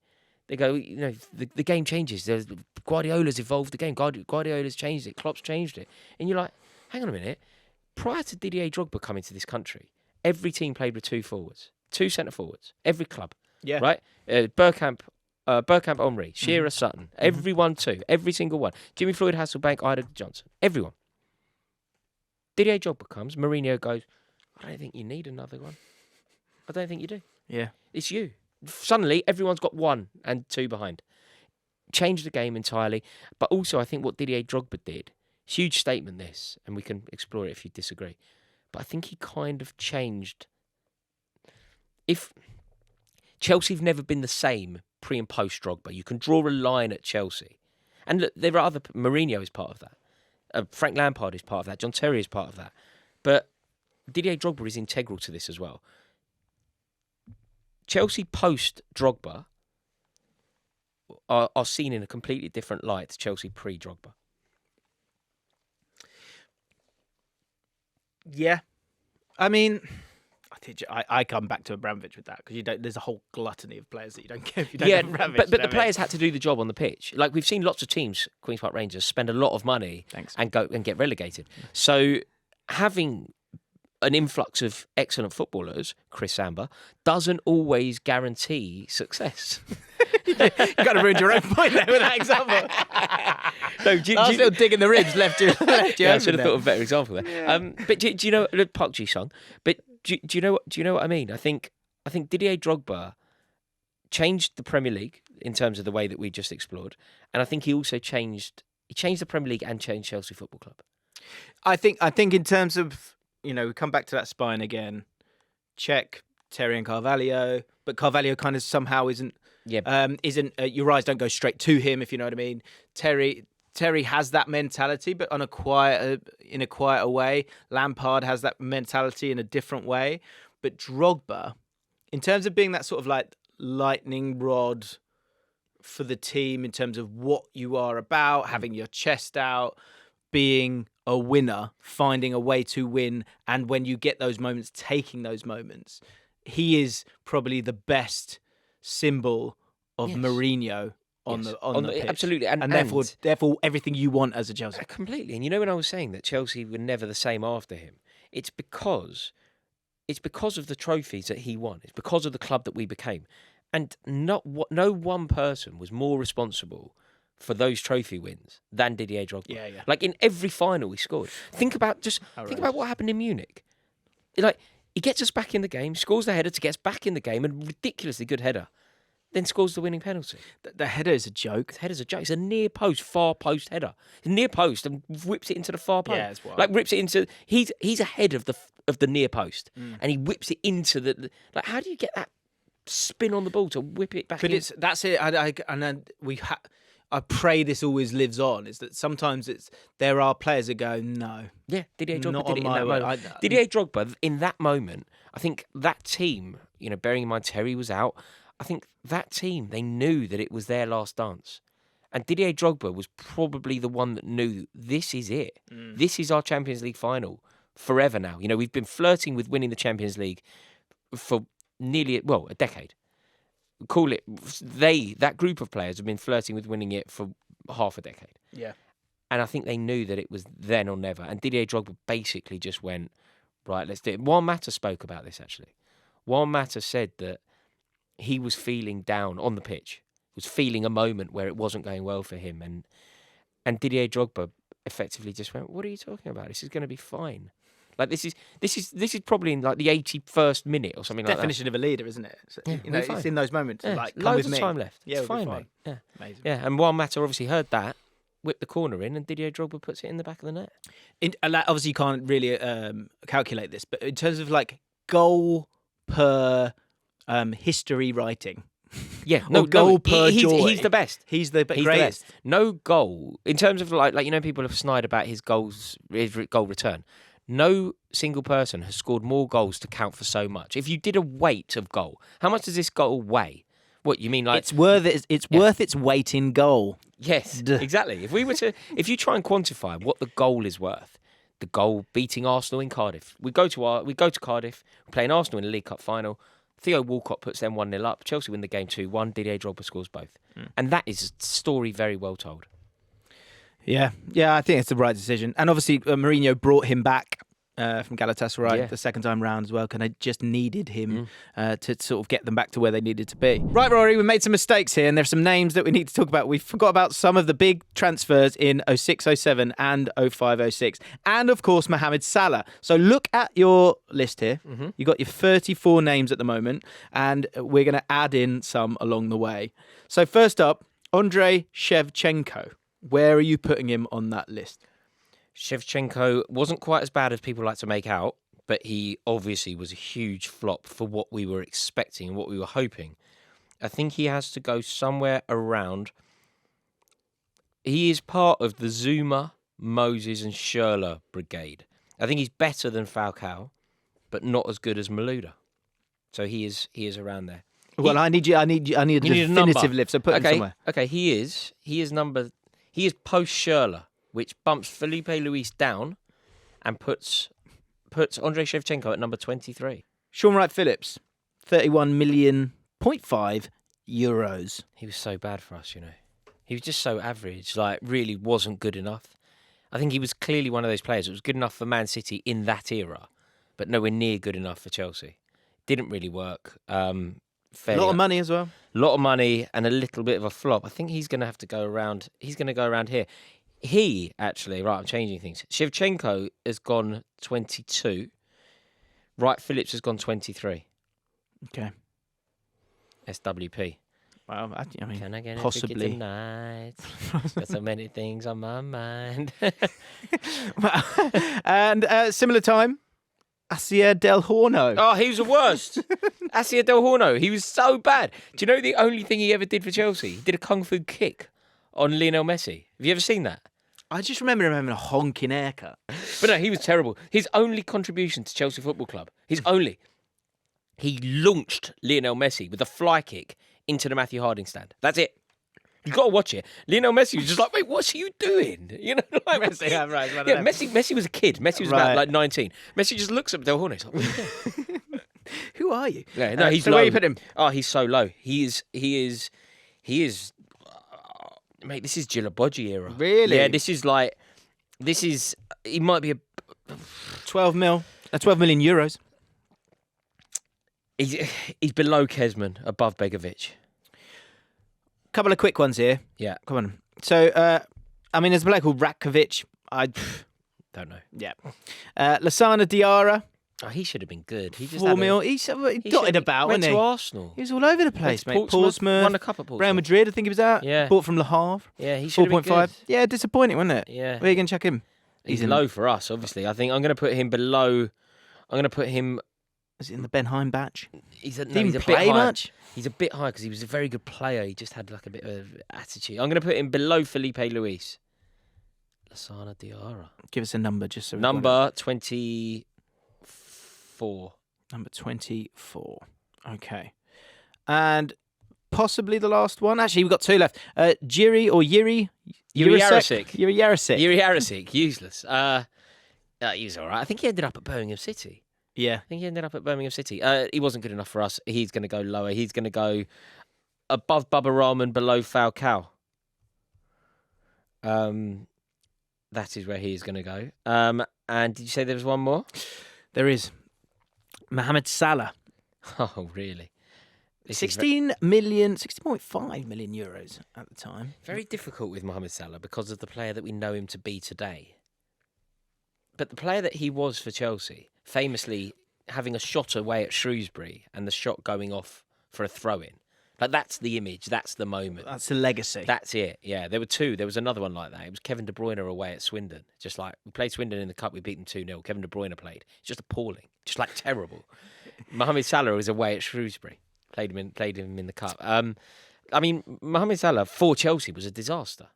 They go, the game changes. Guardiola's evolved the game. Guardiola's changed it. Klopp's changed it. And you're like, hang on a minute. Prior to Didier Drogba coming to this country, every team played with 2 forwards, 2 centre forwards, every club. Yeah. Right? Bergkamp, Omri, Shearer, Sutton, everyone 2, every single one. Jimmy Floyd, Hasselbank, Ida Johnson, everyone. Didier Drogba comes, Mourinho goes, I don't think you need another one. I don't think you do. Yeah. It's you. Suddenly, everyone's got 1 and 2 behind. Changed the game entirely. But also, I think what Didier Drogba did, huge statement this, and we can explore it if you disagree, but I think he kind of changed. If Chelsea have never been the same pre and post Drogba, you can draw a line at Chelsea. And look, there are other. Mourinho is part of that. Frank Lampard is part of that. John Terry is part of that. But Didier Drogba is integral to this as well. Chelsea post Drogba are seen in a completely different light to Chelsea pre Drogba. Yeah, I mean, I come back to Abramovich with that because there's a whole gluttony of players that you don't get if you don't have Abramovich. But the players had to do the job on the pitch. Like, we've seen lots of teams, Queen's Park Rangers, spend a lot of money and go and get relegated. So having an influx of excellent footballers, Chris Samba, doesn't always guarantee success. You kind of ruined your own point there with that example. Last little dig in the ribs left you. Yeah, I should have thought of a better example there. Yeah. But do you know Park Ji-sung? But do you know what I mean? I think Didier Drogba changed the Premier League in terms of the way that we just explored, and I think he also changed the Premier League and changed Chelsea Football Club. I think in terms of, we come back to that spine again. Cech, Terry, and Carvalho, but Carvalho kind of somehow isn't. Yeah. Your eyes don't go straight to him, if you know what I mean. Terry has that mentality, but in a quieter way. Lampard has that mentality in a different way. But Drogba, in terms of being that sort of like lightning rod for the team, in terms of what you are about, having your chest out, being a winner, finding a way to win, and when you get those moments, taking those moments, he is probably the best symbol of Mourinho on the pitch. Absolutely, and therefore everything you want as a Chelsea. Completely. And when I was saying that Chelsea were never the same after him, it's because of the trophies that he won. It's because of the club that we became, and no one person was more responsible for those trophy wins than Didier Drogba. Yeah. Like in every final he scored. Think about what happened in Munich. Like he gets us back in the game, scores the header to get us back in the game, and ridiculously good header. Then scores the winning penalty. The header is a joke. The header's a joke. It's a near post, far post header. It's near post and whips it into the far post. Yeah, it's wild. Like rips it into. He's ahead of the near post, and he whips it into the. Like, how do you get that spin on the ball to whip it back? But that's it. I pray this always lives on. Is that sometimes there are players that go no. Yeah, Didier Drogba not did on it in my that way. moment. Didier Drogba in that moment. I think that team. Bearing in mind Terry was out. I think that team, they knew that it was their last dance. And Didier Drogba was probably the one that knew this is it. This is our Champions League final forever now. We've been flirting with winning the Champions League for nearly, a decade. Call it, that group of players have been flirting with winning it for half a decade. Yeah. And I think they knew that it was then or never. And Didier Drogba basically just went, right, let's do it. JaackMaate spoke about this, actually. JaackMaate said that he was feeling down on the pitch, was feeling a moment where it wasn't going well for him. And Didier Drogba effectively just went, what are you talking about? This is going to be fine. Like this is probably in like the 81st minute or something like that. Definition of a leader, isn't it? So, it's in those moments. Yeah, like, come loads with of me. time left. Yeah, it's fine, fine, mate. Yeah, amazing. Yeah, and JaackMaate obviously heard that, whipped the corner in, and Didier Drogba puts it in the back of the net. Obviously, you can't really calculate this, but in terms of like goal per history writing. Yeah, goal per joy. He's the best. He's the greatest. The best. No goal in terms of like people have snide about his goal return. No single person has scored more goals to count for so much. If you did a weight of goal, how much does this goal weigh? What you mean? Like it's worth its weight in goal. Yes, exactly. If you try and quantify what the goal is worth, the goal beating Arsenal in Cardiff. We go to Cardiff. We're playing Arsenal in the League Cup final. Theo Walcott puts them 1-0 up. Chelsea win the game 2-1. Didier Drogba scores both. And that is a story very well told. Yeah, I think it's the right decision. And obviously, Mourinho brought him back from Galatasaray the second time round as well, because they just needed him to sort of get them back to where they needed to be. Right, Rory, we made some mistakes here, and there's some names that we need to talk about. We forgot about some of the big transfers in 06-07 and 05-06, and of course, Mohamed Salah. So look at your list here. Mm-hmm. You've got your 34 names at the moment, and we're going to add in some along the way. So first up, Andrei Shevchenko. Where are you putting him on that list? Shevchenko wasn't quite as bad as people like to make out, but he obviously was a huge flop for what we were expecting and what we were hoping. I think he has to go somewhere around. He is part of the Zouma, Moses and rrle brigade. I think he's better than Falcao, but not as good as Malouda. So he is around there. Well, I need a definitive list, so put him somewhere. Okay, he is post rrle, which bumps Felipe Luis down and puts Andrei Shevchenko at number 23. Sean Wright-Phillips, 31.5 million euros. He was so bad for us, He was just so average, really wasn't good enough. I think he was clearly one of those players that was good enough for Man City in that era, but nowhere near good enough for Chelsea. Didn't really work. A lot of money as well. A lot of money and a little bit of a flop. I think he's going to have to go around. He's going to go around here. He actually, right, I'm changing things. Shevchenko has gone 22. Wright Phillips has gone 23. Okay. SWP. Well, I mean, Can I get possibly a ticket tonight? Got so many things on my mind. And similar time, Asia Del Horno. Oh, he was the worst. Asia Del Horno. He was so bad. Do you know the only thing he ever did for Chelsea? He did a kung fu kick on Lionel Messi. Have you ever seen that? I just remember him having a honking haircut. But no, he was terrible. His only contribution to Chelsea Football Club, he launched Lionel Messi with a fly kick into the Matthew Harding stand. That's it. You've got to watch it. Lionel Messi was just like, wait, what's you doing? You know, like, Messi, yeah, right. Yeah, Messi was a kid. Messi was about like 19. Messi just looks at Del Horno. He's like, what are you doing? Who are you? Yeah, no, he's so low. where you put him? Oh, he's so low. He is. Mate, this is Gilabodji era. Really? Yeah, he might be 12 million euros. He's below Kezman, above Begovic. Couple of quick ones here. Yeah. Come on. So, there's a player called Ratkovic. I don't know. Yeah. Lassana Diarra. Oh, he should have been good. He just 4 mil. He dotted about, went wasn't to he? Arsenal. He was all over the place, mate. Portsmouth. Won a cup at Portsmouth. Real Madrid, I think he was at. Yeah. Bought from Le Havre. Yeah, he should have been 4.5. good. Yeah, disappointing, wasn't it? Yeah. Where are you going to chuck him? He's low for us, obviously. I think I'm going to put him below. I'm going to put him. Is it in the Ben Heim batch? He's a bit high. much? He's a bit high because he was a very good player. He just had like a bit of attitude. I'm going to put him below Felipe Luis. Lassana Diarra. Give us a number just so we Number 24. Number 24. Okay. And possibly the last one. Actually, we've got two left. Yuri Yarasik. Yuri Yarasik. Yuri Yarasik. Useless. He was all right. I think he ended up at Birmingham City. Yeah. I think he ended up at Birmingham City. He wasn't good enough for us. He's going to go lower. He's going to go above Bubba Rahman, below Falcao. That is where he is going to go. And did you say there was one more? There is. Mohamed Salah. Oh, really? 16.5 million euros at the time. Very difficult with Mohamed Salah because of the player that we know him to be today. But the player that he was for Chelsea, famously having a shot away at Shrewsbury and the shot going off for a throw-in. Like, that's the image. That's the moment. That's the legacy. That's it. Yeah, there were two. There was another one like that. It was Kevin De Bruyne away at Swindon. Just like, we played Swindon in the Cup. We beat them 2-0. Kevin De Bruyne played. It's just appalling. Just like terrible. Mohamed Salah was away at Shrewsbury. Played him in the Cup. Mohamed Salah for Chelsea was a disaster.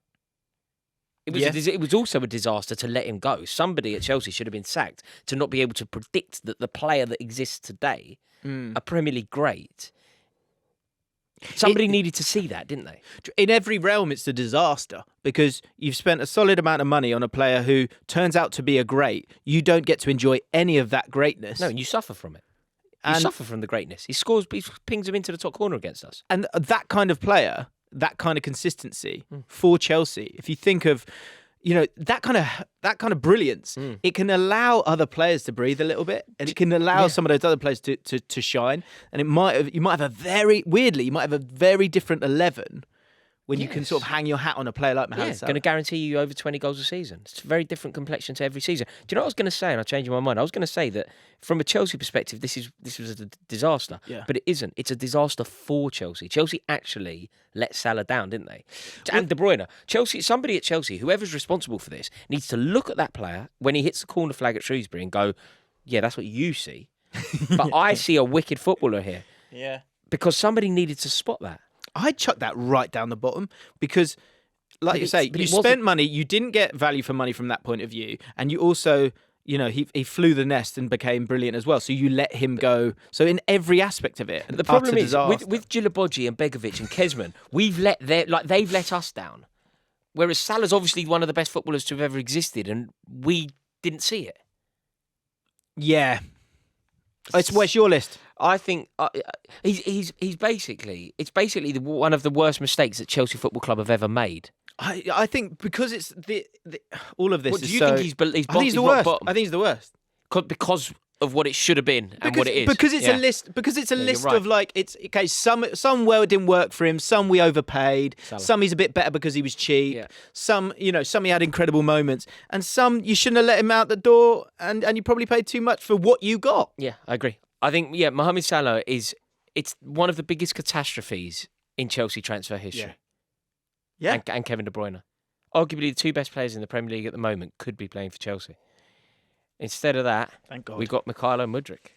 It was also a disaster to let him go. Somebody at Chelsea should have been sacked to not be able to predict that the player that exists today, a Premier League great. Somebody needed to see that, didn't they? In every realm, it's a disaster because you've spent a solid amount of money on a player who turns out to be a great. You don't get to enjoy any of that greatness. No, and you suffer from it. You suffer from the greatness. He pings them into the top corner against us. And that kind of player, that kind of consistency for Chelsea, if you think of, that kind of brilliance, it can allow other players to breathe a little bit, and it can allow some of those other players to shine. And you might have a very different 11 when you can sort of hang your hat on a player like Mohamed Salah. Going to guarantee you over 20 goals a season. It's a very different complexion to every season. Do you know what I was going to say? And I changed my mind. I was going to say that from a Chelsea perspective, this was a disaster. Yeah. But it isn't. It's a disaster for Chelsea. Chelsea actually let Salah down, didn't they? And De Bruyne. Somebody at Chelsea, whoever's responsible for this, needs to look at that player when he hits the corner flag at Shrewsbury and go, yeah, that's what you see. But I see a wicked footballer here. Yeah. Because somebody needed to spot that. I'd chuck that right down the bottom because, like you say, you spent money, you didn't get value for money from that point of view, and you also, he flew the nest and became brilliant as well. So you let him go. So in every aspect of it, the problem is with Gilabodji and Begovic and Kezman, they've let us down. Whereas Salah's obviously one of the best footballers to have ever existed, and we didn't see it. Yeah. Where's your list? I think it's basically one of the worst mistakes that Chelsea Football Club have ever made. I think because it's all of this. What, do you think he's the worst? I think he's the worst. Because of what it should have been and what it is. Because it's a list. Because it's a list of like it's okay. Some well it didn't work for him. Some we overpaid. Some he's a bit better because he was cheap. Yeah. Some he had incredible moments, and some you shouldn't have let him out the door, and you probably paid too much for what you got. Yeah, I agree. I think Mohamed Salah it's one of the biggest catastrophes in Chelsea transfer history. Yeah. And Kevin De Bruyne, arguably the two best players in the Premier League at the moment, could be playing for Chelsea. Instead of that, thank God, we've got Mykhailo Mudryk.